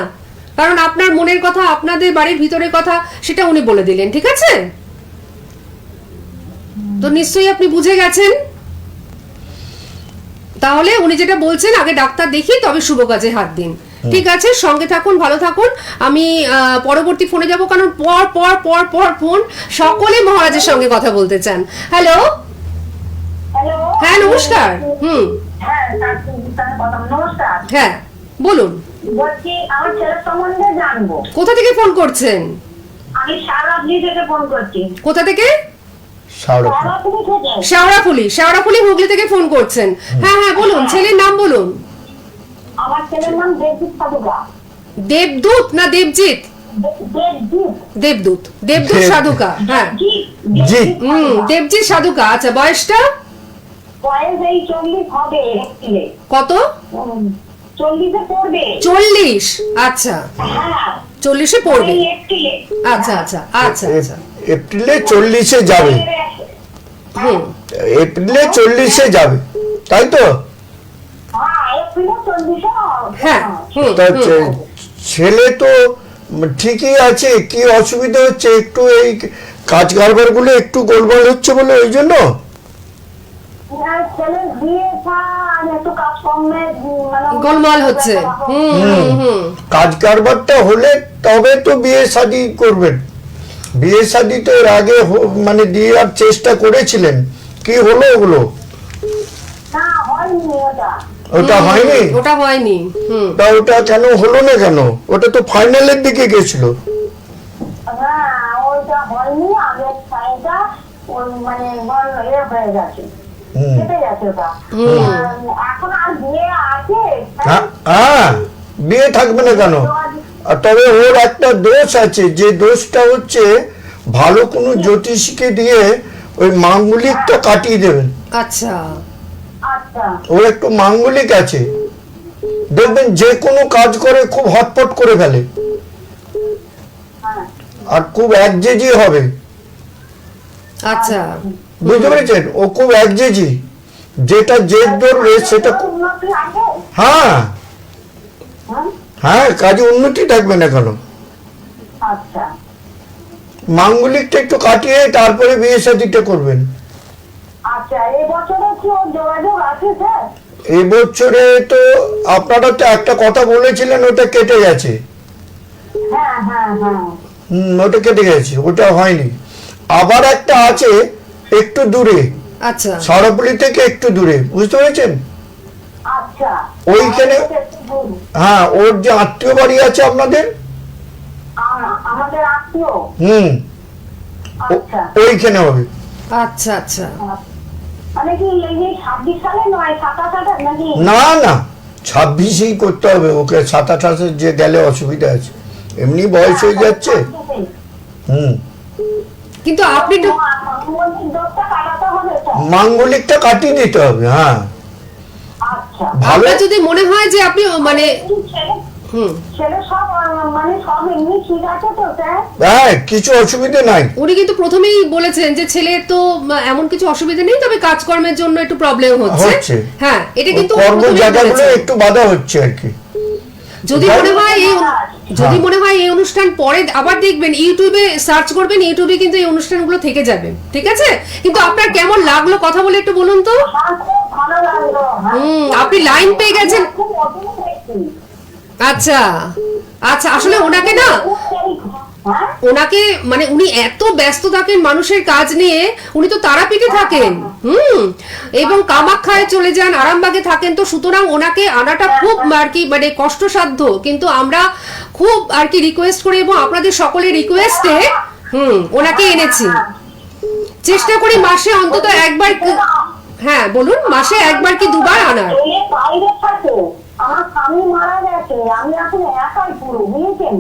কারণ আপনার মনের কথা, আপনাদের বাড়ির ভিতরের কথা সেটা উনি বলে দিলেন, ঠিক আছে? তো নিশ্চয়ই আপনি বুঝে গেছেন। তাহলে উনি যেটা বলছেন, আগে ডাক্তার দেখিয়ে তবে শুভ কাজে হাত দিন। ঠিক আছে, সঙ্গে থাকুন, ভালো থাকুন। আমি পরবর্তী ফোনে যাব, কারণ পর পর পর পর ফোন, সকলে মহারাজের সঙ্গে কথা বলতে চান। হ্যালো, হ্যালো, হ্যাঁ নমস্কার। হ্যাঁ, তার কথা। নমস্কার, হ্যাঁ বলুন, বলছি আমার ছেলের সম্বন্ধে জানবো। কোথা থেকে ফোন করছেন? আমি সারাদিন থেকে ফোন করছি। কোথা থেকে? সারথী। সারাদিন থেকে। শেওড়াফুলি হুগলি থেকে ফোন করছেন। হ্যাঁ হ্যাঁ বলুন, ছেলের নাম বলুন। আমার ছেলের নাম দেবজিৎ সাধুকা। দেবদূত না দেবজিৎ? দেবদূত সাধুকা। হ্যাঁ, জি। দেবজিৎ সাধুকা। আচ্ছা, বয়সটা? বয়স এই 40 হবে এপ্রিলে। কত? 40-এ পড়বে। 40। আচ্ছা, হ্যাঁ, 40-এ পড়বে। এই এপ্রিলে। আচ্ছা আচ্ছা আচ্ছা আচ্ছা, এপ্রিলে 40-এ যাবে। এপ্রিলে 40-এ যাবে, তাই তো? হ্যাঁ, এপ্রিলে 40-এ। হ্যাঁ, তা ছেলে তো ঠিকই আছে, কি অসুবিধা হচ্ছে? একটু এই কাজ কারবার গুলো একটু গোলমাল হচ্ছে বলে ওই জন্য। ছেলের বিয়েটা আর একটু কাজকর্মে গোলমাল হচ্ছে। কাজ কারবারটা হলে তবে তো বিয়ে শাদী করবেন। বিয়ে শাদী তো এর আগে মানে দেওয়ার চেষ্টা করেছিলেন, কি হলো ওগুলো? না, হয়নি ওটা। ওটা হয়নি? ওটা হয়নি। তা ওটা কেন হলো না কেন? ওটা তো ফাইনালের দিকে গেছিল। হ্যাঁ, ওটা হয়নি। আগের সাইডটা মানে হয়ে গেছে, কেটে গেছে ওটা। এখন আর বিয়ে আছে? হ্যাঁ, বিয়ে থাকবে না কেন? তবে ওর একটা দোষ আছে, যে দোষটা হচ্ছে ভালো কোনো জ্যোতিষীকে দিয়ে ওই মাঙ্গলিকটা কাটিয়ে দেবেন। আচ্ছা আচ্ছা, ওর একটু মাঙ্গলিক আছে, দেখবেন যে কোনো কাজ করে খুব হটপট করে ফেলে, হ্যাঁ, আর খুব একজেজি হবে। আচ্ছা, বুঝতে পেরেছেন? ও খুব একজেজি, যেটা জেদ ধরবে সেটা। উন্নতি আছে? হ্যাঁ হ্যাঁ, হ্যাঁ, কাজে উন্নতি থাকবে না কেন? আচ্ছা মাঙ্গলিকটা একটু কাটিয়ে তারপরে বিয়ে শাদীটা করবেন। আচ্ছা, এই বছরে কি ওর যোগাযোগ আছে স্যার? এই বছরে তো আপনারা তো একটা কথা বলেছিলেন, ওটা কেটে গেছে। হ্যাঁ হ্যাঁ হ্যাঁ, ওটা কেটে গেছে, ওটা হয়নি। আবার একটা আছে একটু দূরে, আচ্ছা সারাপুলি থেকে একটু দূরে, বুঝতে পেরেছেন? আচ্ছা ওইখানে হ্যাঁ, ওর যে আত্মীয় বাড়ি আছে আপনাদের, আমাদের আত্মীয়। আচ্ছা ওইখানে হবে। আচ্ছা আচ্ছা মানে কি এই যে 26 সালে নয় 27 নাকি? না না, 26ই করতে হবে ওকে, 27 যে গেলে অসুবিধা আছে, এমনি বয়স হয়ে যাচ্ছে। কিন্তু আপনি তো মাঙ্গলিকটা কাটিয়ে দিতে হবে। হ্যাঁ আচ্ছা ভালো। আপনার যদি মনে হয় যে আপনি মানে ছেলে সব মানে সব এমনি ঠিক আছে তো স্যার? হ্যাঁ, কিছু অসুবিধা নাই। উনি কিন্তু প্রথমেই বলেছেন যে ছেলের তো এমন কিছু অসুবিধা নেই, তবে কাজকর্মের জন্য একটু প্রবলেম হচ্ছে। হ্যাঁ, এটা কিন্তু কর্ম জায়গাগুলো একটু বাধা হচ্ছে আর কি। যদি মনে হয় এই অনুষ্ঠান পরে আবার দেখবেন, ইউটিউবে সার্চ করবেন, ইউটিউবে কিন্তু এই অনুষ্ঠানগুলো থেকে যাবে, ঠিক আছে? কিন্তু আপনার কেমন লাগলো কথা বলে একটু বলুন তো। ভালো লাগলো। আপনি লাইন পেয়ে গেছেন। আচ্ছা আচ্ছা, আসলে ওনাকে না, ওনাকে মানে উনি এত ব্যস্ত থাকেন মানুষের কাজ নিয়ে, উনি তো তারাপীঠে থাকেন, এবং কামাখ্যায় চলে যান, আরামবাগে থাকেন, তো সুতরাং ওনাকে আনাটা খুব আর কি মানে কষ্টসাধ্য। কিন্তু আমরা খুব আর কি রিকোয়েস্ট করে এবং আপনাদের সকলের রিকোয়েস্টে ওনাকে এনেছি। চেষ্টা করি মাসে অন্তত একবার, হ্যাঁ বলুন, মাসে একবার কি দুবার আনার। আমার স্বামী মারা গেছে, আমি এখন একাই পুরো, বুঝেছেন?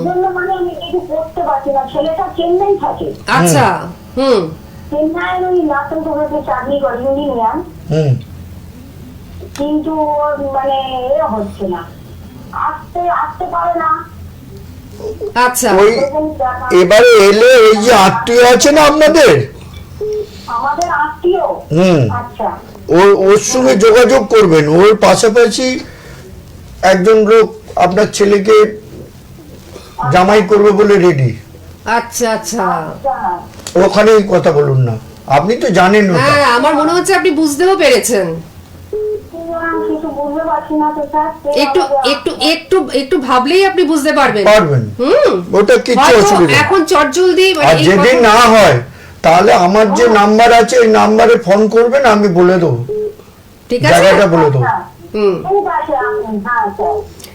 জন্য মানে আমি কিছু করতে পারছি না। ছেলেটা চেন্নাই থাকে। আচ্ছা চেন্নাইয়ের ওই নাট্যতে চাকরি করে, ইঞ্জিনিয়ার। কিন্তু মানে এ হচ্ছে না, আসতে পারে না। আচ্ছা, ওই এবারে এলে ওই যে আত্মীয় আছে না আপনাদের, আমাদের আত্মীয়, আচ্ছা, ওর সঙ্গে যোগাযোগ করবেন। ওর পাশাপাশি একজন লোক আপনার ছেলেকে জামাই করবে বলে রেডি। আচ্ছা আচ্ছা, ওখানেই কথা বলুন না, আপনি তো জানেন ওটা। হ্যাঁ, আমার মনে হচ্ছে আপনি বুঝতেও পেরেছেন। কিছু বুঝতে পারছি না তো স্যার। একটু একটু একটু একটু ভাবলেই আপনি বুঝতে পারবেন। ওটা কিছু অসুবিধা এখন চটজলদি আর যদি না হয় তাহলে আমার যে নাম্বার আছে এই নাম্বারে ফোন করবেন, আমি বলে দেবো, ঠিক আছে, জায়গাটা বলে দেবো।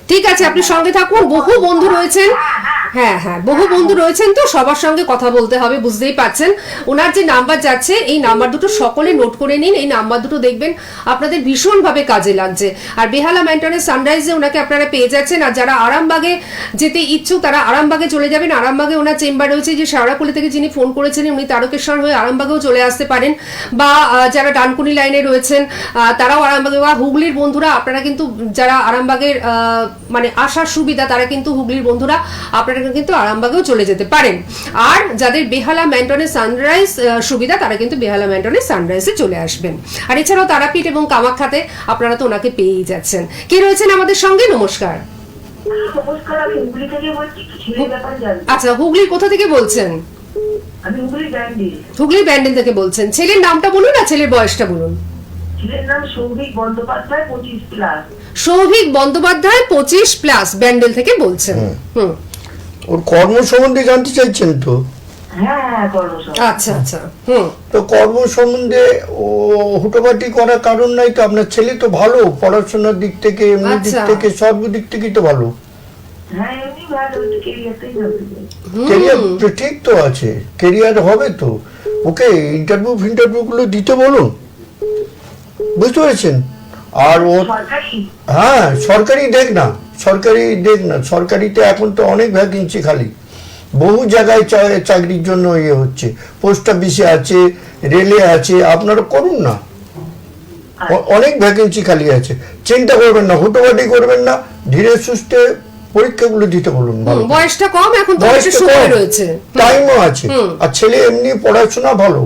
ঠিক আছে, আপনি সঙ্গে থাকুন। বহু বন্ধু রয়েছেন, হ্যাঁ হ্যাঁ, বহু বন্ধু রয়েছেন, তো সবার সঙ্গে কথা বলতে হবে, বুঝতেই পারছেন। ওনার যে নাম্বার যাচ্ছে, এই নাম্বার দুটো সকলে নোট করে নিন। এই নাম্বার দুটো দেখবেন আপনাদের ভীষণভাবে কাজে লাগছে। আর বেহালা ম্যান্টনের সানরাইজে ওনাকে আপনারা পেয়ে যাচ্ছেন। আর যারা আরামবাগে যেতে ইচ্ছুক তারা আরামবাগে চলে যাবেন। আরামবাগে ওনার চেম্বার রয়েছে, যে শেওড়াফুলি থেকে যিনি ফোন করেছেন উনি তারকেশ্বর হয়ে আরামবাগেও চলে আসতে পারেন, বা যারা ডানকুনি লাইনে রয়েছেন তারাও আরামবাগে, বা হুগলির বন্ধুরা আপনারা কিন্তু যারা আরামবাগের মানে আসার সুবিধা, তারা কিন্তু হুগলির বন্ধুরা আপনারা কিন্তু আরামবাগেও চলে যেতে পারেন। আর যাদের বেহালা ম্যান্টনের সানরাইজ সুবিধা, তারা কিন্তু বেহালা ম্যান্টনের সানরাইজে চলে আসবেন। আর এছাড়াও তারাপীঠ এবং কামাখ্যাতে আপনারা তো ওনাকে পেয়েই যাচ্ছেন। কে রয়েছেন আমাদের সঙ্গে? নমস্কার। নমস্কার, আমি হুগলি থেকে বলছি, ছেলের ব্যাপারে জানতে। আচ্ছা, হুগলির কোথা থেকে বলছেন? আমি হুগলি ব্যান্ডেল। হুগলির ব্যান্ডেল থেকে বলছেন। ছেলের নামটা বলুন আর ছেলের বয়সটা বলুন। ছেলের নাম সৌভিক বন্দ্যোপাধ্যায়, 25+। সৌভিক বন্দ্যোপাধ্যায়, 25+, ব্যান্ডেল থেকে বলছেন। ওর কর্ম সম্বন্ধে জানতে চাইছেন তো? হ্যাঁ, কর্মসংস্থান। আচ্ছা আচ্ছা, তো কর্ম সম্বন্ধে ও হুটোপাটি করার কারণ নাই তো। আপনার ছেলে তো ভালো পড়াশোনার দিক থেকে, এমনি দিক থেকে, সর্বদিক থেকেই তো ভালো। হ্যাঁ, এমনি ভালো, কেরিয়ারটাই জানতে চাই। কেরিয়ার ঠিক তো আছে, কেরিয়ার হবে তো। ওকে ইন্টারভিউ গুলো দিতে বলুন, বুঝতে পেরেছেন? আর ও হ্যাঁ, সরকারি দেখ না, সরকারিতে এখন তো অনেক ভ্যাকেন্সি খালি, বহু জায়গায় চাকরির জন্য ইয়ে হচ্ছে, পোস্ট অফিসে আছে, রেলে আছে, আপনারা করুন না, অনেক ভ্যাকেন্সি খালি আছে। চিন্তা করবেন না, হুটোপাটি করবেন না, ধীরে সুস্থে পরীক্ষাগুলো দিতে বলুন। বয়সটা কম, এখন তো সময় রয়েছে, টাইমও আছে। আর ছেলে এমনি পড়াশোনা ভালো,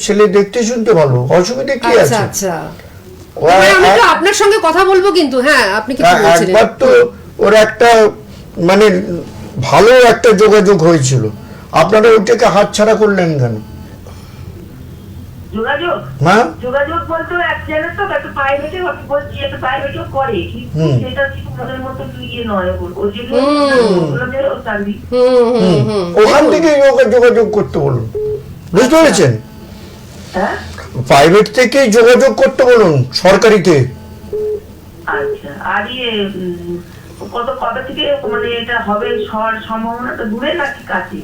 ছেলে দেখতে শুনতে ভালো, অসুবিধা কি আছে? আচ্ছা, আমি তো আপনার সঙ্গে কথা বলবো, কিন্তু হ্যাঁ, আপনি কি বলছিলেন? একবার তো ওর একটা মানে ভালো একটা যোগাযোগ হয়েছিল, আপনারা ওটাকে হাতছাড়া করলেন কেন? যোগাযোগ হ্যাঁ যোগাযোগ বলতে এক জায়গায় তো একটা প্রাইভেটে বলছি, একটা প্রাইভেটও করে, কিন্তু সেটা ঠিক মনের মতো ইয়ে নয়, ও যেগুলো চাকরি ওখান থেকে যোগাযোগ করতে বলুন, বুঝতে পেরেছেন? হ্যাঁ প্রাইভেট থেকে যোগাযোগ করতে বলুন সরকারিতে। আচ্ছা। আর ইয়ে কবে থেকে মানে এটা হবে, হওয়ার সম্ভাবনাটা দূরে নাকি কাছে?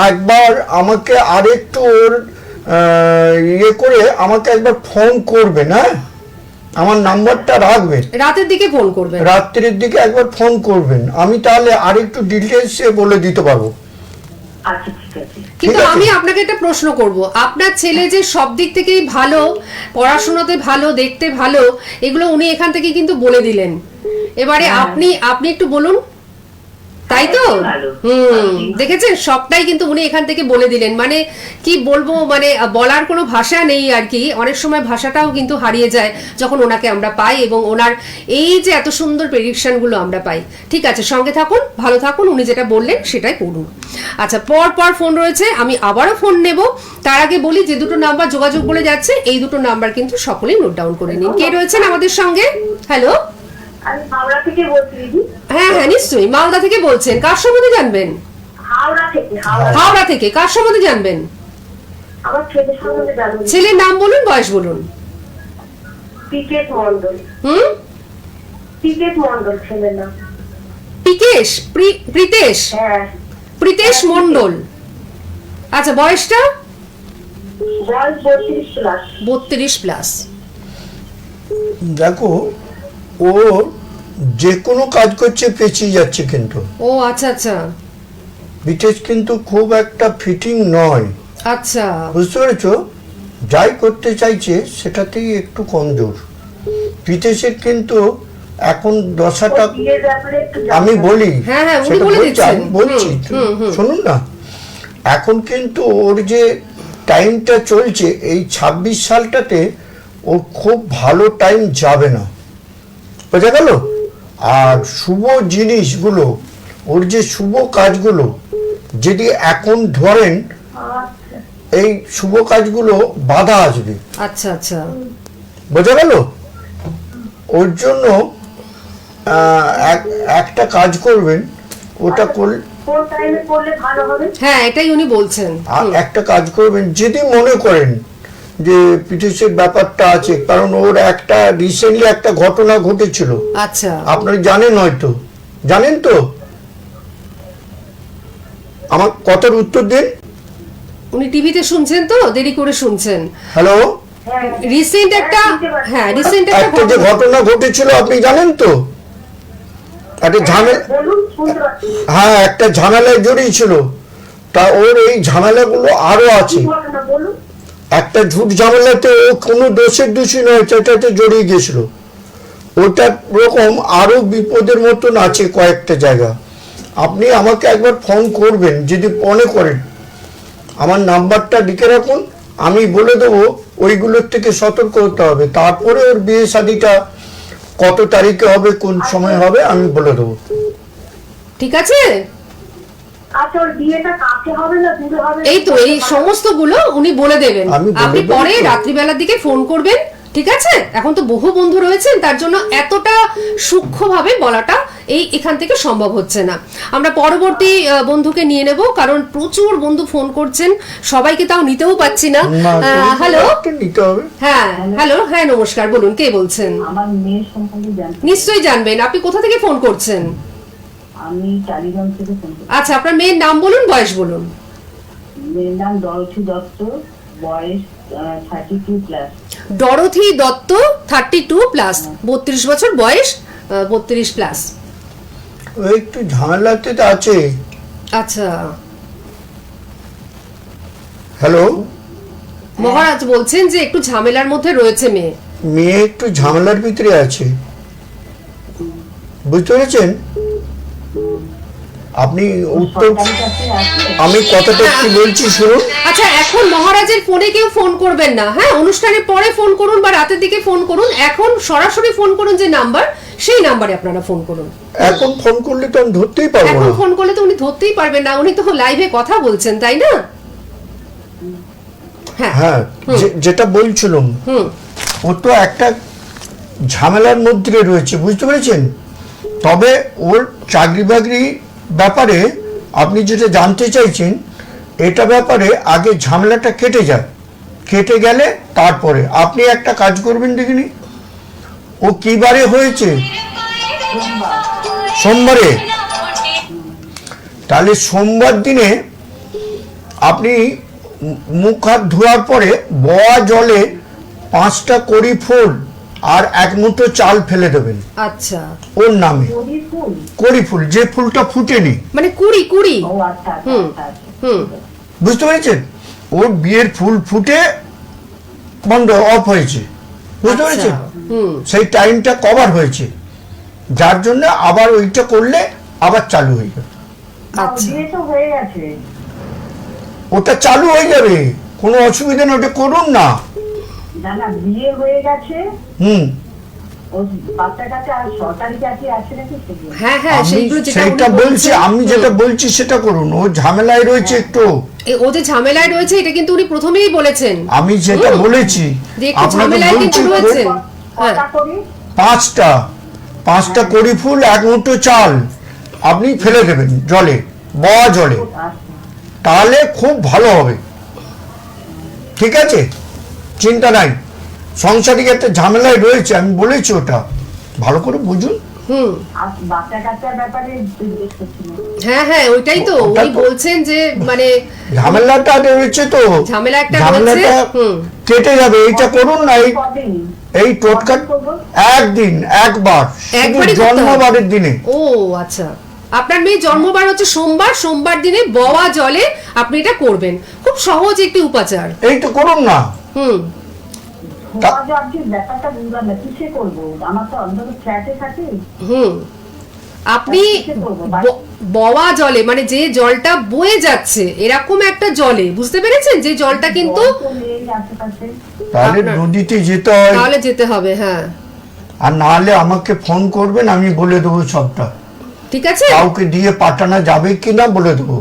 একবার আমাকে আরেকটু ওর ইয়ে করে আমাকে একবার ফোন করবেন, হ্যাঁ আমার নাম্বারটা রাখবেন, রাতের দিকে ফোন করবেন। রাত্রির দিকে একবার ফোন করবেন, আমি তাহলে আরেকটু ডিটেলসে বলে দিতে পারবো। আচ্ছা ঠিক আছে। কিন্তু ঠিক আছে। আমি আপনাকে একটা প্রশ্ন করব, আপনার ছেলে যে সব দিক থেকেই ভালো, পড়াশোনাতে ভালো, দেখতে ভালো, এগুলো উনি এখান থেকে কিন্তু বলে দিলেন। এবারে আপনি একটু বলুন, তাই তো? ভালো। দেখেছেন, সবটাই কিন্তু উনি এখান থেকে বলে দিলেন। মানে কি বলবো, মানে বলার কোনো ভাষা নেই আর কি। অনেক সময় ভাষাটাও কিন্তু হারিয়ে যায় যখন ওনাকে আমরা পাই, এবং ওনার এই যে এত সুন্দর প্রেডিকশন গুলো আমরা পাই। ঠিক আছে, সঙ্গে থাকুন, ভালো থাকুন, উনি যেটা বললেন সেটাই করুন। আচ্ছা, পর ফোন রয়েছে, আমি আবারও ফোন নেব। তার আগে বলি, যে দুটো নাম্বার যোগাযোগ বলে যাচ্ছে, এই দুটো নাম্বার কিন্তু সকলেই নোট ডাউন করে নিন। কে রয়েছেন আমাদের সঙ্গে? হ্যালো, আমি হাওড়া থেকে বলছি দিদি। হ্যাঁ নিশ্চয়ই, মালদা থেকে বলছেন। কার সম্বন্ধে জানবেন? হাওড়া থেকে। হাওড়া থেকে কার সম্বন্ধে জানবেন? আমার ছেলের সম্বন্ধে জানবো। ছেলের নাম বলুন, বয়স বলুন। পিকেশ মন্ডল। পিকেশ মন্ডল ছেলের নাম। পিকেশ, প্রীতেশ, হ্যাঁ প্রীতেশ মন্ডল। আচ্ছা, বয়সটা? বয়স 32 প্লাস। 32 প্লাস। দেখো, ও যে কোনো কাজ করছে পেঁচিয়ে যাচ্ছে, কিন্তু ও আচ্ছা আচ্ছা বিশেষ কিন্তু খুব একটা ফিটিং নয়, আচ্ছা। বুঝতে পেরেছো? যাই করতে চাইছে সেটাতেই একটু কমজোর। বিদেশের কিন্তু এখন দশাটা বিয়ের ব্যাপারে একটু আমি বলি, হ্যাঁ, উনি সেটা বলে বলছি, দিচ্ছেন। আমি বলছি, শুনুন না। এখন কিন্তু ওর যে টাইমটা চলছে, এই 26 সালটাতে ওর খুব ভালো টাইম যাবে না, বোঝা গেল? আর শুভ জিনিসগুলো, ওর যে শুভ কাজগুলো যদি এখন ধরেন, এই শুভ কাজগুলো বাধা আসবে, আচ্ছা আচ্ছা বোঝা গেল? ওর জন্য একটা কাজ করবেন, ওটা করলে কোন টাইমে করলে ভালো হবে? হ্যাঁ, এটাই উনি বলছেন। একটা কাজ করবেন, যদি মনে করেন যে বিদেশের ব্যাপারটা আছে, কারণ ওর একটা রিসেন্টলি একটা ঘটনা ঘটেছিল, আচ্ছা, আপনারা জানেন, হয়তো জানেন তো। আমার কথার উত্তর দিন। উনি টিভিতে শুনছেন তো, দেরি করে শুনছেন। হ্যালো, রিসেন্ট একটা, হ্যাঁ রিসেন্ট একটা যে ঘটনা ঘটেছিল আপনি জানেন তো, একটা ঝামেলা, বলুন, শুনতে পাচ্ছি। হ্যাঁ একটা ঝামেলায় জড়িয়েছিল। তা ওর এই ঝামেলাগুলো আরো আছে। ঘটনা বলুন। একটা ঝুট ঝামেলাতে ও কোনো দোষের দোষী নয়, সেটাতে জড়িয়ে গেছিল। ওটা রকম আরো বিপদের মতন আছে কয়েকটা জায়গা। আপনি আমাকে একবার ফোন করবেন যদি মনে করেন, আমার নাম্বারটা লিখে রাখুন, আমি বলে দেবো ওইগুলোর থেকে সতর্ক হতে হবে। তারপরে ওর বিয়ে শাদিটা কত তারিখে হবে, কোন সময় হবে, আমি বলে দেবো। ঠিক আছে? আচ্ছা, ওর বিয়েটা কাছে হবে না দূরে হবে? এই তো, এই সমস্ত গুলো উনি বলে দেবেন। আমি বলে আপনি দেবো পরে তো। রাত্রিবেলার দিকে ফোন করবেন, ঠিক আছে? এখন তো বহু বন্ধু রয়েছেন, তার জন্য এতটা সূক্ষ্মভাবে বলাটা এখান থেকে সম্ভব হচ্ছে না। আমরা পরবর্তী বন্ধুকে নিয়ে নেব, কারণ প্রচুর বন্ধু ফোন করছেন, সবাইকে তাও নিতেও পাচ্ছি না। হ্যালো, নিতে হবে। হ্যাঁ হ্যালো, হ্যাঁ নমস্কার, বলুন, কে বলছেন? আমার মেয়ের সম্পর্কে জানতে, নিশ্চয়ই জানবেন। আপনি কোথা থেকে ফোন করছেন? আমি টালিগঞ্জ থেকে ফোন করছি। আচ্ছা, আপনার মেয়ের নাম বলুন, বয়স বলুন। মেয়ের নাম ডরথি দত্ত, বয়স 32 প্লাস। ডরথি দত্ত, 32 প্লাস, 32 বছর বয়স, 32 প্লাস। ও একটু ঝামেলাতে তো আছে। আচ্ছা, হ্যালো, মহারাজ বলছেন যে একটু ঝামেলার মধ্যে রয়েছে মেয়ে। মেয়ে একটু ঝামেলার ভিতরে আছে, বুঝতে পেরেছেন? আপনি উত্তর, সরকারি চাকরি আছে? আমি কথাটা কি বলছি শুনুন। আচ্ছা, এখন মহারাজের ফোনে কেউ ফোন করবেন না, হ্যাঁ? অনুষ্ঠানের পরে ফোন করুন বা রাতের দিকে ফোন করুন। এখন সরাসরি ফোন করুন, যে নাম্বার, সেই নাম্বারে আপনারা ফোন করুন। এখন ফোন করলে তো আমি ধরতেই পারবো এখন না। ফোন করলে তো উনি ধরতেই পারবেন না, উনি তো লাইভে কথা বলছেন, তাই না? হ্যাঁ হ্যাঁ, যেটা বলছিলাম, হুম ও তো একটা ঝামেলার মধ্যে রয়েছে, বুঝতে পেরেছেন? তবে ওর চাকরি বাকরি ব্যাপারে আপনি যেটা জানতে চাইছেন, এটা ব্যাপারে আগে ঝামেলাটা কেটে যায়, কেটে গেলে তারপরে আপনি একটা কাজ করবেন দেখিনি। ও কি বারে হয়েছে? সোমবারে। তাহলে সোমবার দিনে আপনি মুখ হাত ধোয়ার পরে বয়া জলে 5টা কড়ি ফুল আর 1 মুঠো চাল ফেলে দেবেন আচ্ছা, ওর নামে। কড়ি ফুল? কড়ি ফুল, যে ফুলটা ফুটেনি, মানে কুড়ি কুড়ি। ও আচ্ছা আচ্ছা হুম আচ্ছা, আচ্ছা। হুম বুঝতে পেরেছেন? ওর বিয়ের ফুল ফুটে বন্ধ অফ হয়েছে, বুঝতে পেরেছেন? হুম সেই টাইমটা কভার হয়েছে, যার জন্য আবার ওইটা করলে আবার চালু হয়ে যাবে। না, আচ্ছা বিয়ে তো হয়ে গেছে। ওটা চালু হয়ে যাবে, কোনো অসুবিধা নেই, ওটা করুন না। না না, বিয়ে হয়ে গেছে, হুম, ও বাচ্চা কাছে আর সরকারি চাকরি আছে নাকি সেগুলো? হ্যাঁ হ্যাঁ, আমি সেইগুলো যেটা সেইটা উনি বলছি, বলছেন, আমি যেটা বলছি সেটা করুন। ও ঝামেলায় রয়েছে একটু, ও যে ঝামেলায় রয়েছে এটা কিন্তু উনি প্রথমেই বলেছেন আমি যেটা বলেছি যে একটু আপনাকে ঝামেলায় বলছি, কিন্তু রয়েছেন। হ্যাঁ কটা করি? 5টা কড়ি ফুল 1 মুঠো চাল আপনি ফেলে দেবেন জলে, বয়া জলে, আচ্ছা তাহলে খুব ভালো হবে। ঠিক আছে, চিন্তা নাই। সংসারিক একটা ঝামেলায় রয়েছে, আমি বলেছি, ওটা ভালো করে বুঝুন। হুম আর বাচ্চা কাচ্চার ব্যাপারে জিজ্ঞেস করছিলাম। হ্যাঁ হ্যাঁ, ওইটাই তো ওটা উনি তো- বলছেন যে মানে ঝামেলাটা রয়েছে, তো ঝামেলা একটা ঝামেলাটা রয়েছে। হুম কেটে যাবে। এইটা করুন না, কদিন? এই টোটকা একদিন, একবার, শুধু একবারই করতে হবে। জন্মবারের দিনে। ও আচ্ছা, আপনার মেয়ে জন্মবার হচ্ছে সোমবার, সোমবার দিনে বওয়া জলে আপনি এটা করবেন। খুব সহজ একটি উপাচার। এই তো করুন না। হুম ধোয়া জলটির ব্যাপারটা বুঝলাম না, কিসে করবো? আমার তো অন্তত ফ্ল্যাটে থাকে। হুম আপনি কিসে করবো? বওয়া জলে, মানে যে জলটা বয়ে যাচ্ছে এরকম একটা জলে, বুঝতে পেরেছেন? যে জলটা কিন্তু জল তো নেই আশেপাশে। তাহলে আপনার- নদীতে যেতে হয়, তাহলে যেতে হবে। হ্যাঁ আর না হলে আমাকে ফোন করবেন, আমি বলে দেবো সবটা। ঠিক আছে। কাউকে দিয়ে পাঠানো যাবে কিনা বলে দেবো,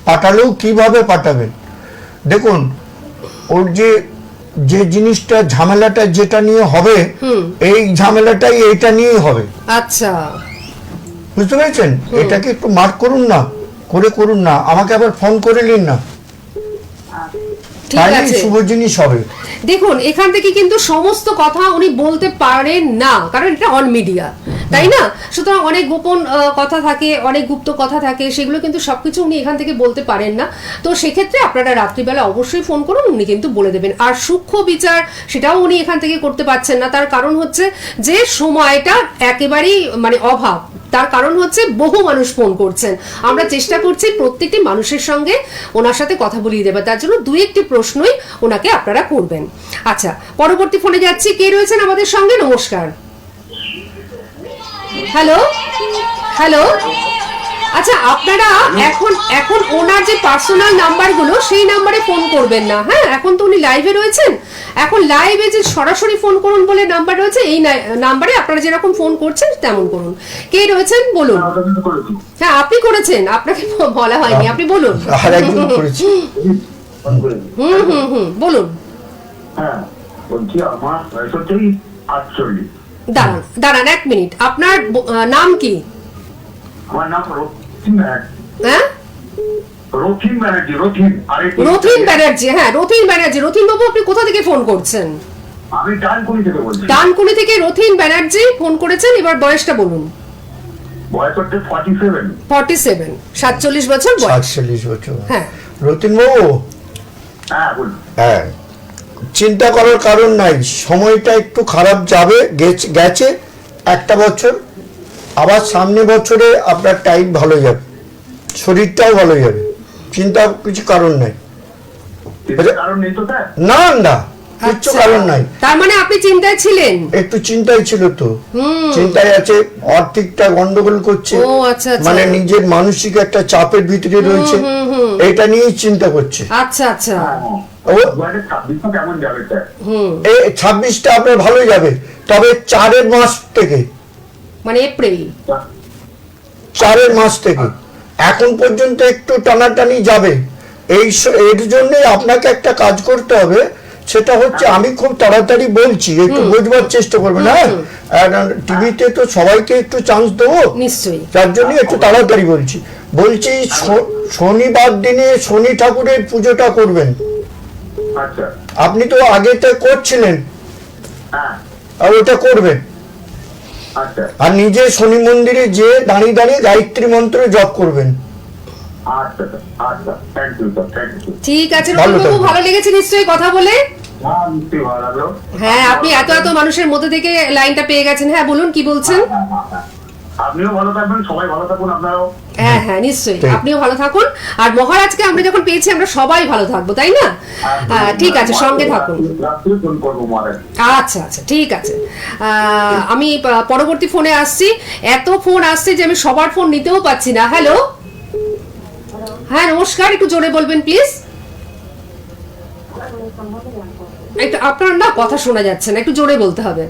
পাঠালেও কিভাবে পাঠাবেন। দেখুন, ওর যে যে জিনিসটা ঝামেলাটা যেটা নিয়ে হবে, এই ঝামেলাটাই এইটা নিয়েই হবে, আচ্ছা বুঝতে পেরেছেন? এটাকে একটু মার্ক করুন না, করুন না, আমাকে আবার ফোন করে নিন না, ঠিক তাহলেই আছে। শুভ জিনিস হবে। দেখুন, এখান থেকে কিন্তু সমস্ত কথা উনি বলতে পারেন না, কারণ এটা অন মিডিয়া, তাই না? সুতরাং অনেক গোপন কথা থাকে, অনেক গুপ্ত কথা থাকে, সেগুলো কিন্তু সবকিছু উনি এখান থেকে বলতে পারেন না। তো সেক্ষেত্রে আপনারা রাত্রিবেলা অবশ্যই ফোন করুন, উনি কিন্তু বলে দেবেন। আর সূক্ষ্ম বিচার সেটাও উনি এখান থেকে করতে পারছেন না, তার কারণ হচ্ছে যে সময়টা একেবারেই মানে অভাব। তার কারণ হচ্ছে বহু মানুষ ফোন করছেন, আমরা চেষ্টা করছি প্রত্যেকটি মানুষের সঙ্গে ওনার সাথে কথা বলিয়ে দেবে, তার জন্য 2-1টি প্রশ্নই ওনাকে আপনারা করবেন। আচ্ছা, পরবর্তী ফোনে যাচ্ছি। কে রয়েছেন আমাদের সঙ্গে? নমস্কার। হ্যালো হ্যালো, আচ্ছা আপনারা এখন ওনার যে পার্সোনাল নাম্বারগুলো সেই নাম্বারে ফোন করবেন না। হ্যাঁ, এখন তো উনি লাইভে রয়েছেন, এখন লাইভে যে সরাসরি ফোন করুন বলে নাম্বার রয়েছে, এই নাম্বারে আপনারা যেরকম ফোন করছেন তেমন করুন। কে রয়েছেন বলুন? হ্যাঁ, আপনি করেছেন, আপনাকে বলা হয়নি, আপনি বলুন। আর একজন করেছি। বলুন। হ্যাঁ, বলছি আমার বয়স হচ্ছে 48। দাঁড়ান 1 মিনিট, আপনার নাম কি? আমার নাম রথিন ব্যানার্জি। হ্যাঁ, রথিন ব্যানার্জি, রথিন। রথিন ব্যানার্জি। হ্যাঁ, রথিন ব্যানার্জি। রথিন বাবু, আপনি কোথা থেকে ফোন করছেন? আমি ডানকুনি থেকে বলছি। ডানকুনি থেকে রথিন ব্যানার্জি ফোন করেছেন। এবার বয়সটা বলুন। বয়স হচ্ছে 47। 47, 47 বছর বয়স। 47 বছর। হ্যাঁ। রতিন বাবু, হ্যাঁ বলুন। হ্যাঁ, চিন্তা করার কারণ নাই, সময়টা একটু খারাপ যাবে, গেছে 1টা বছর, আবার সামনে বছরে আপনার টাইম ভালো যাবে, শরীরটাও ভালো যাবে, চিন্তা কিছু কারণ নাই। কারণ নেই তো স্যার? না না, কিচ্ছু আচ্ছা, কারণ নাই। তার মানে আপনি চিন্তায় ছিলেন? একটু চিন্তায় ছিল তো, চিন্তায় আছে, আর্থিকটা গন্ডগোল করছে, ও আচ্ছা আচ্ছা। মানে নিজের মানসিক একটা চাপের ভিতরে রয়েছে, এটা নিয়েই চিন্তা করছে। আচ্ছা আচ্ছা। ও 2026 কেমন যাবে স্যার? এই 26টা আপনার ভালো যাবে, তবে 4 মাস থেকে, মানে এপ্রিল। 4 মাস থেকে এখন পর্যন্ত একটু টানাটানি যাবে, এর জন্য আপনাকে একটা কাজ করতে হবে, সেটা হচ্ছে আমি খুব তাড়াতাড়ি বলছি, একটু বুঝবার চেষ্টা করবেন। হ্যাঁ, টিভিতে তো সবাইকে একটু চান্স দেবো, নিশ্চয়ই। তার জন্য একটু তাড়াতাড়ি বলছি। শনিবার দিনে শনি ঠাকুরের পুজোটা করবেন। আচ্ছা। আপনি তো আগে তো করছিলেন, হ্যাঁ। আর ওটা করবেন। আচ্ছা আর নিজে শনি মন্দিরে যে দাঁড়িয়ে দাঁড়িয়ে গায়ত্রী মন্ত্র জপ করবেন। আচ্ছা আচ্ছা, thank you sir, thank you. ঠিক আছে ভালো রতনবাবু, থাকবেন। ভালো লেগেছে নিশ্চয়ই কথা বলে। হ্যাঁ, নিশ্চয়ই ভালো লাগলো। হ্যাঁ, আপনি এত এত মানুষের মধ্যে থেকে লাইনটা পেয়ে গেছেন। হ্যাঁ বলুন, কি বলছেন? আপনিও ভালো থাকবেন, সবাই ভালো থাকুন, আপনারাও। হ্যাঁ হ্যাঁ নিশ্চয়ই, ঠিক। আপনিও ভালো থাকুন। আর মহারাজকে আমরা যখন পেয়েছি আমরা সবাই ভালো থাকবো, তাই না? ঠিক আছে, সঙ্গে থাকুন। রাত্রে ফোন করবো মহারাজ। আচ্ছা আচ্ছা, ঠিক আছে। আমি পরবর্তী ফোনে আসছি। এত ফোন আসছে যে আমি সবার ফোন নিতেও পাচ্ছি না। হ্যালো, হ্যাঁ নমস্কার, একটু জোরে বলবেন প্লিজ। একটু আপনার না কথা শোনা যাচ্ছে না, একটু জোরে বলতে হবে।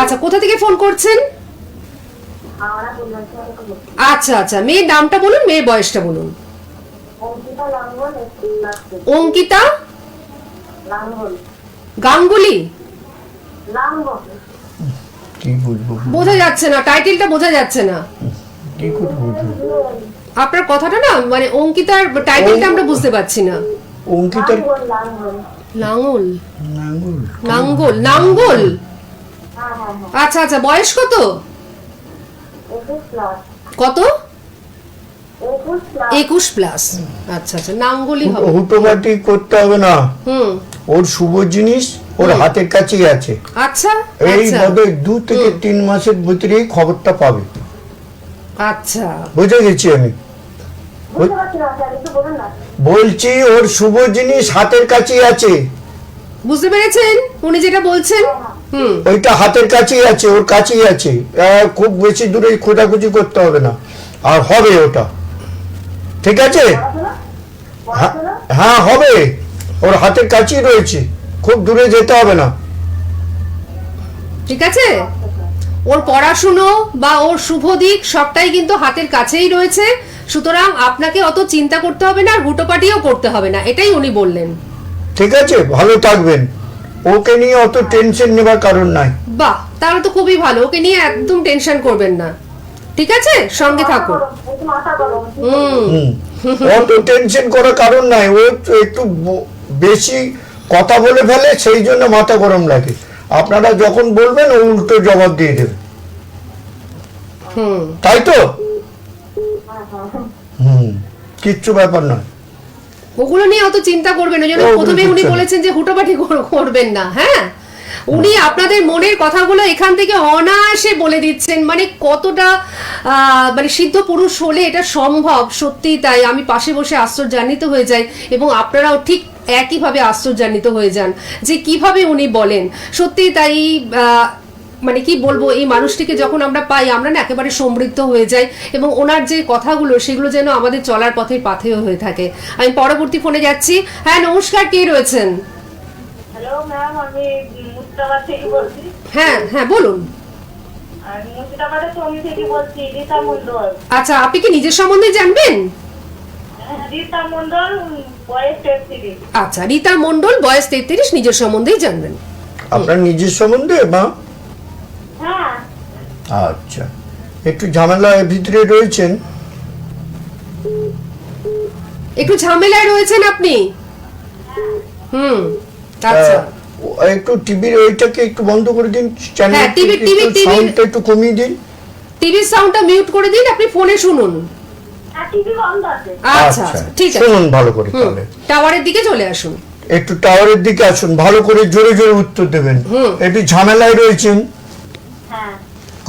আচ্ছা, কোথা থেকে ফোন করছেন? আচ্ছা আচ্ছা, মেয়ের নামটা বলুন, মেয়ের বয়সটা বলুন। অঙ্কিতা গাঙ্গুলি? কি বুঝবো, বোঝা যাচ্ছে না, টাইটেলটা বোঝা যাচ্ছে না কি করে বুঝবো? আপনার কথাটা না, মানে অঙ্কিতার টাইটেলটা আমরা বুঝতে পারছি না। অঙ্কিতার লাঙ্গল, নাঙ্গল, নাঙ্গল, নাঙ্গল। আচ্ছা আচ্ছা, বয়স কত? কত? 21+। আচ্ছা আচ্ছা, নাঙ্গলি হবে। হুটোপাটি করতে হবে না, হুম, ওর শুভ জিনিস ওর হাতের কাছেই আছে। আচ্ছা এই আচ্ছা বোধ 2 থেকে 3 মাসের ভিতরেই খবরটা পাবে। আচ্ছা, বুঝে গেছি আমি। বলছি ওর শুভ জিনিস হাতের কাছেই আছে, বুঝতে পেরেছেন উনি যেটা বলছেন? হুম, ওইটা হাতের কাছেই আছে, ওর কাছেই আছে। খুব বেশি দূরে খোঁজাখুঁজি করতে হবে না, আর হবে ওটা। ঠিক আছে? হ্যাঁ হবে, ওর হাতের কাছেই রয়েছে, খুব দূরে যেতে হবে না। ঠিক আছে। ওর পড়াশুনো বা ওর শুভ দিক সবটাই কিন্তু হাতের কাছেই রয়েছে, সুতরাং আপনাকে অত চিন্তা করতে হবে না, আর হুটোপাটিও করতে হবে না, এটাই উনি বললেন। ঠিক আছে, ভালো থাকবেন। ওকে নিয়ে অত টেনশন নেবার কারণ নাই। বাহ, তাহলে তো খুবই ভালো, ওকে নিয়ে একদম টেনশন করবেন না। ঠিক আছে, সঙ্গে থাকুন। হুম, অত টেনশন করার কারণ নাই। ও একটু বেশি কথা বলে ফেলে, সেই জন্য মাথা গরম লাগে। আপনারা যখন বলবেন ও উল্টো জবাব দিয়ে দেবে, হুম, তাই তো? হুম, কিচ্ছু ব্যাপার নয়। ওগুলো নিয়ে অত চিন্তা করবেন না। ওই জন্য ওগুলো প্রথমে উনি কিচ্ছু না। বলেছেন যে হুটোপাটি করবেন না। হ্যাঁ, উনি আপনাদের মনের কথাগুলো এখান থেকে অনায়াসে বলে দিচ্ছেন, মানে কতটা মানে সিদ্ধ পুরুষ হলে এটা সম্ভব। সত্যি তাই, আমি পাশে বসে আশ্চর্যান্বিত হয়ে যাই, এবং আপনারাও ঠিক একইভাবে আশ্চর্যান্বিত হয়ে যান যে কিভাবে উনি বলেন। সত্যি তাই, মানে কি বলবো, এই মানুষটিকে যখন আমরা পাই আমরা না একেবারে সমৃদ্ধ হয়ে যাই, এবং ওনার যে কথাগুলো সেগুলো যেন আমাদের চলার পথের পাথেয় হয়ে থাকে। আমি পরবর্তী ফোনে যাচ্ছি। হ্যাঁ নমস্কার, কে রয়েছেন? হ্যালো ম্যাম, আমি মুর্শিদাবাদ থেকে বলছি। হ্যাঁ হ্যাঁ বলুন। আমি মুর্শিদাবাদের সঙ্গী থেকে বলছি, রীতা মন্ডল। আচ্ছা, আপনি কি নিজের সম্বন্ধে জানবেন? রীতা মন্ডল, বয়স 33। আচ্ছা, রীতা মন্ডল, বয়স 33, নিজের সম্বন্ধেই জানবেন। আপনার নিজের সম্বন্ধে? মা, হ্যাঁ। আচ্ছা, একটু ঝামেলার ভিতরে রয়েছেন। একটু ঝামেলায় রয়েছেন আপনি? হুম, আচ্ছা। একটু টিভির ওইটাকে একটু বন্ধ করে দিন, চ্যানেল হ্যাঁ, সাউন্ডটা একটু কমিয়ে দিন। টিভির সাউন্ডটা মিউট করে দিন, আপনি ফোনে শুনুন। টিভি বন্ধ আছে। আচ্ছা আচ্ছা, ঠিক আছে। শুনুন ভালো করে। হুম, তাহলে টাওয়ারের দিকে চলে আসুন। একটু টাওয়ারের দিকে আসুন, ভালো করে জোরে জোরে উত্তর দেবেন। একটু ঝামেলায় রয়েছেন, হ্যাঁ।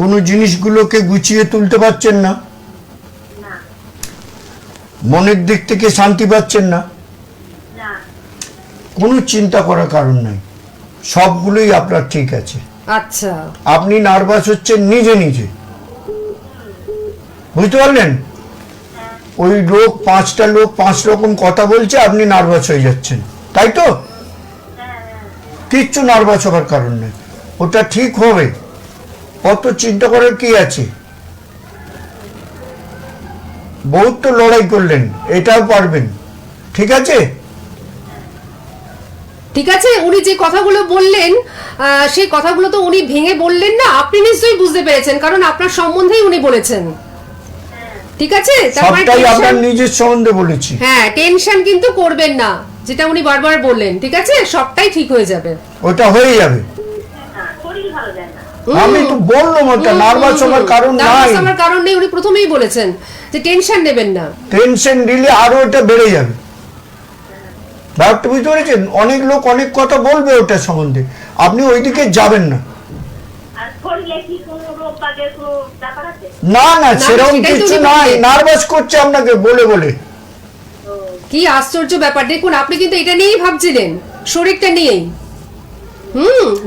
কোনো জিনিসগুলোকে গুছিয়ে তুলতে পারছেন না, না। মনের দিক থেকে শান্তি পাচ্ছেন না। না। কোনো চিন্তা করার কারণ নাই, সবগুলোই আপনার ঠিক আছে। আচ্ছা, আপনি নার্ভাস হচ্ছেন নিজে নিজে, বুঝতে পারলেন? ওই লোক 5টা লোক 5 রকম কথা বলছে, আপনি নার্ভাস হয়ে যাচ্ছেন, তাই তো? কিচ্ছু নার্ভাস হবার কারণ নেই, ওটা ঠিক হবে, অত চিন্তা করার কি আছে? বহুত তো লড়াই করলেন, এটাও পারবেন, ঠিক আছে? ঠিক আছে, উনি যে কথাগুলো বললেন সেই কথাগুলো তো উনি ভেঙে বললেন না, আপনি নিশ্চয়ই বুঝতে পেরেছেন, কারণ আপনার সম্বন্ধেই উনি বলেছেন। ঠিক আছে, তার মানে সবটাই আপনার টেনশন- নিজের সম্বন্ধে বলেছি। হ্যাঁ, টেনশন কিন্তু করবেন না, যেটা উনি বারবার বললেন। ঠিক আছে, সবটাই ঠিক হয়ে যাবে। ওটা হয়ে যাবে। শরীর ভালো যায় না। আমি তো বললাম ওটা নার্ভাস হওয়ার কারণ নাই, নার্ভাস হওয়ার কারণ নেই, উনি প্রথমেই বলেছেন যে টেনশন নেবেন না। টেনশন দিলে আরো ওটা বেড়ে যাবে। ব্যাপারটা বুঝতে পেরেছেন? অনেক লোক অনেক কথা বলবে ওটা সম্বন্ধে, আপনি ওইদিকে যাবেন না। আর শরীরে কি কোনো রোগ বাগের কোনো ব্যাপার আছে? না না, না, সেরকম সেটাই তো কিছু উনি নাই, বললেন। নার্ভাস করছে আপনাকে বলে বলে। কি আশ্চর্য ব্যাপার, দেখুন আপনি কিন্তু এটা নিয়েই ভাবছিলেন, শরীরটা নিয়েই,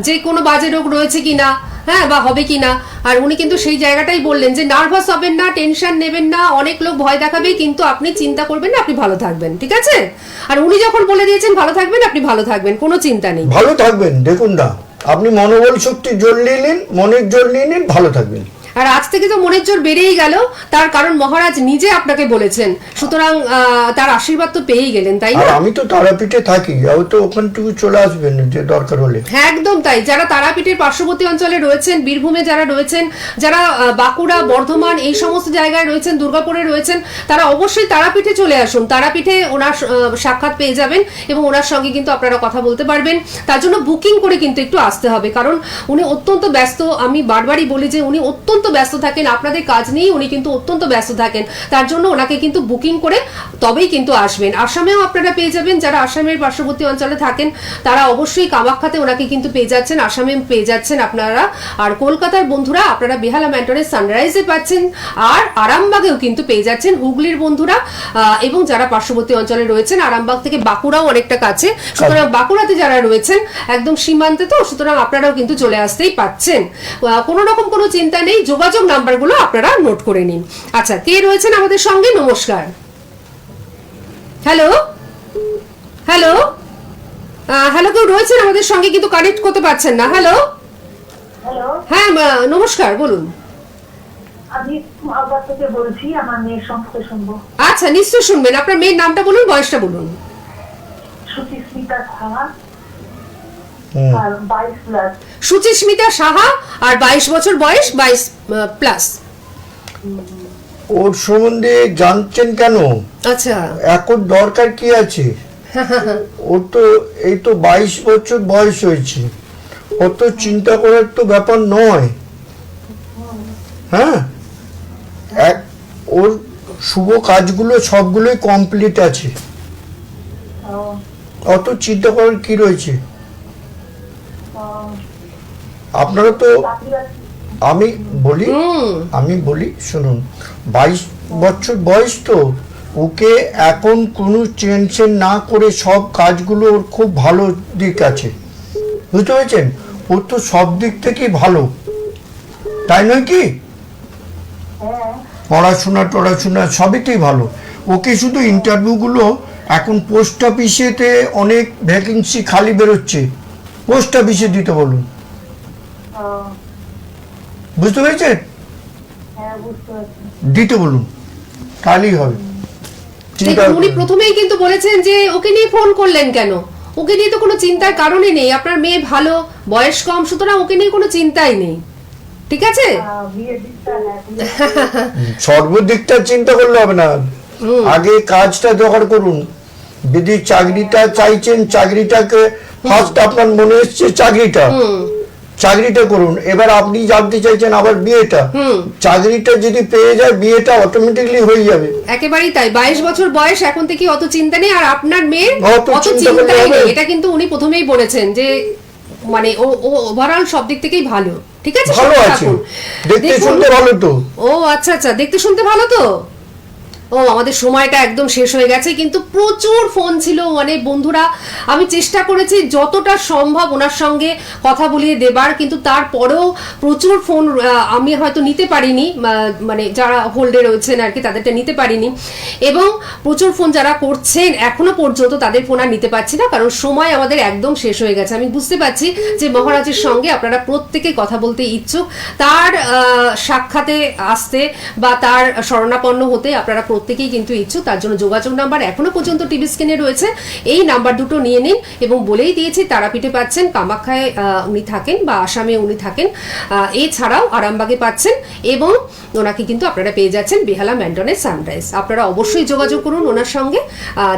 যে কোনো বাজে রোগ রয়েছে কিনা, হ্যাঁ, বা হবে কিনা। আর উনি কিন্তু সেই জায়গাটাই বললেন যে নার্ভাস হবেন না, টেনশন নেবেন না, অনেক লোক ভয় দেখাবে কিন্তু আপনি চিন্তা করবেন না, আপনি ভালো থাকবেন। ঠিক আছে, আর উনি যখন বলে দিয়েছেন ভালো থাকবেন, আপনি ভালো থাকবেন, কোনো চিন্তা নেই। ভালো থাকবেন। দেখুন না, আপনি মনোবল শক্তি জোর নিয়ে নিন, মনের জোর নিয়ে নিন, ভালো থাকবেন। আর আজ থেকে তো মনের জোর বেড়েই গেল, তার কারণ মহারাজ নিজে আপনাকে বলেছেন, সুতরাং তার আশীর্বাদ তো পেয়েই গেলেন, তাই আর না? আমি তো তারাপীঠে থাকি, তো ওখান থেকে চলে আসবেন যে দরকার হলে। হ্যাঁ, একদম তাই। যারা তারাপীঠের পার্শ্ববর্তী অঞ্চলে রয়েছেন, বীরভূমে যারা রয়েছেন, যারা বাঁকুড়া, বর্ধমান এই সমস্ত জায়গায় রয়েছেন, দুর্গাপুরে রয়েছেন, তারা অবশ্যই তারাপীঠে চলে আসুন। তারাপীঠে ওনার সাক্ষাৎ পেয়ে যাবেন এবং ওনার সঙ্গে কিন্তু আপনারা কথা বলতে পারবেন। তার জন্য বুকিং করে কিন্তু একটু আসতে হবে, কারণ উনি অত্যন্ত ব্যস্ত। আমি বারবারই বলি যে উনি অত্যন্ত ব্যস্ত থাকেন, আপনাদের কাজ নিয়েই উনি কিন্তু অত্যন্ত ব্যস্ত থাকেন। তার জন্য ওনাকে কিন্তু বুকিং করে তবেই কিন্তু আসবেন। আসামেও আপনারা পেয়ে যাবেন, যারা আসামের পার্শ্ববর্তী অঞ্চলে থাকেন তারা অবশ্যই কামাখ্যাতে ওনাকে কিন্তু পেয়ে যাচ্ছেন, আসামে পেয়ে যাচ্ছেন আপনারা। আর কলকাতার বন্ধুরা আপনারা বেহালা ম্যান্টনের সানরাইজে পাচ্ছেন, আর আরামবাগেও কিন্তু পেয়ে যাচ্ছেন হুগলির বন্ধুরা, এবং যারা পার্শ্ববর্তী অঞ্চলে রয়েছেন, আরামবাগ থেকে বাঁকুড়াও অনেকটা কাছে, সুতরাং বাঁকুড়াতে যারা রয়েছেন একদম সীমান্তে, তো সুতরাং আপনারাও কিন্তু চলে আসতেই পাচ্ছেন। কোনো রকম কোনো চিন্তা নেই, যোগাযোগ নাম্বারগুলো আপনারা নোট করে নিন। আচ্ছা, কে রয়েছেন আমাদের সঙ্গে? নমস্কার। হ্যালো হ্যালো হ্যালো, কেউ রয়েছেন আমাদের সঙ্গে কিন্তু কানেক্ট করতে পারছেন না। হ্যালো, হ্যালো, হ্যাঁ, নমস্কার, বলুন। আমি মালদা থেকে বলছি, আমার মেয়ের সম্পর্কে শুনবো। আচ্ছা, নিশ্চয় শুনবেন। আপনার মেয়ের নামটা বলুন, বয়সটা বলুন। সুচিস্মিতা সাহা, হুম। আর 22 প্লাস। সুচিস্মিতা সাহা, আর 22 বছর বয়স, 22 প্লাস। ওর সম্বন্ধে জানছেন কেন? আচ্ছা, এখন দরকার কি আছে? ওর তো এই তো 22 বছর বয়স হয়েছে, অত চিন্তা করার তো ব্যাপার নয়। হ্যাঁ, ওর শুভ কাজগুলো সবগুলোই কমপ্লিট আছে, অত চিন্তা করার কি রয়েছে? আপনারা তো, আমি বলি শুনুন, 22 বছর বয়স তো, ওকে এখন কোনো টেনশন না করে সব কাজগুলো ওর খুব ভালো দিক আছে, বুঝতে পেরেছেন? ওর তো সব দিক থেকেই ভালো, তাই নয় কি? পড়াশোনা টড়াশোনা সবইতেই ভালো। ওকে শুধু ইন্টারভিউগুলো, এখন পোস্ট অফিসেতে অনেক ভ্যাকেন্সি খালি বেরোচ্ছে, পোস্ট অফিসে দিতে বলুন, বুঝতে পেরেছেন? দিতে বলুন, তাহলেই হবে। দেখুন, উনি প্রথমেই কিন্তু বলেছেন যে ওকে নিয়ে ফোন করলেন কেন? ওকে নিয়ে তো কোনো চিন্তার কারণই নেই, আপনার মেয়ে ভালো, বয়স কম, সুতরাং ওকে নিয়ে কোনো চিন্তাই নেই। ঠিক আছে, সর্বদিকটা চিন্তা করলে হবে না, আগে কাজটা জোগাড় করুন। যদি চাকরিটা চাইছেন, চাকরিটাকে ফার্স্ট আপনার মনে এসছে চাকরিটা করুন। এবার আপনি জানতে চাইছেন আবার বিয়েটা, চাকরিটা যদি পেয়ে যায় বিয়েটা অটোমেটিকলি হয়ে যাবে। একেবারেই তাই। 22 বছর বয়স, এখন থেকে অত চিন্তা নেই। আর আপনার মেয়ের অত অত চিন্তা করলে চিন্তাই হবে? নেই, এটা কিন্তু উনি প্রথমেই বলেছেন যে মানে ও ওভারঅল সব দিক থেকেই ভালো। ঠিক আছে, ভালো সঙ্গে আছে, থাকুন। দেখতে দেখুন- শুনতে ভালো তো। ও আচ্ছা আচ্ছা, দেখতে শুনতে ভালো তো। ও, আমাদের সময়টা একদম শেষ হয়ে গেছে, কিন্তু প্রচুর ফোন ছিল। মানে বন্ধুরা, আমি চেষ্টা করেছি যতটা সম্ভব ওনার সঙ্গে কথা বলিয়ে দেবার, কিন্তু তারপরেও প্রচুর ফোন আমি হয়তো নিতে পারিনি, মানে যারা হোল্ডে রয়েছেন আর কি তাদেরটা নিতে পারিনি, এবং প্রচুর ফোন যারা করছেন এখনো পর্যন্ত তাদের ফোন আর নিতে পারছি না, কারণ সময় আমাদের একদম শেষ হয়ে গেছে। আমি বুঝতে পারছি যে মহারাজের সঙ্গে আপনারা প্রত্যেকে কথা বলতে ইচ্ছুক, তার সাক্ষাতে আসতে বা তার শরণাপন্ন হতে আপনারা প্রত্যেকেই কিন্তু ইচ্ছুক, তার জন্য যোগাযোগ নাম্বার এখনো পর্যন্ত টিভি স্ক্রিনে রয়েছে। এই নাম্বার দুটো নিয়ে নিন এবং বলেই দিয়েছি তারাপীঠে পাচ্ছেন, কামাখ্যায় উনি থাকেন বা আসামে উনি থাকেন, এছাড়াও আরামবাগে পাচ্ছেন এবং ওনাকে কিন্তু আপনারা পেয়ে যাচ্ছেন বেহালা ম্যান্ডনের সানরাইজ। আপনারা অবশ্যই যোগাযোগ করুন ওনার সঙ্গে,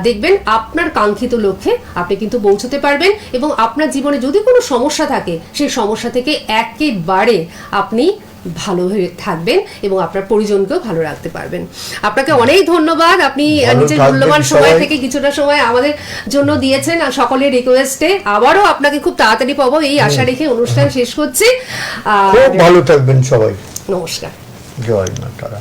দেখবেন আপনার কাঙ্ক্ষিত লক্ষ্যে আপনি কিন্তু পৌঁছতে পারবেন এবং আপনার জীবনে যদি কোনো সমস্যা থাকে সেই সমস্যা থেকে একেবারে আপনি ভালোভাবে থাকবেন এবং আপনার পরিজনকেও ভালো রাখতে পারবেন। আপনাকে অনেক ধন্যবাদ, আপনি ভালো নিজের থাকবেন মূল্যবান সময় সবাই। থেকে কিছুটা সময় আমাদের জন্য দিয়েছেন। আর সকলের রিকোয়েস্টে আবারও আপনাকে খুব তাড়াতাড়ি পাবো এই আশা রেখে অনুষ্ঠান শেষ করছি। খুব ভালো থাকবেন সবাই। নমস্কার। জয় মা তারা।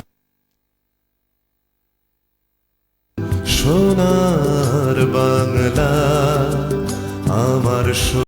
সোনার বাংলা আমার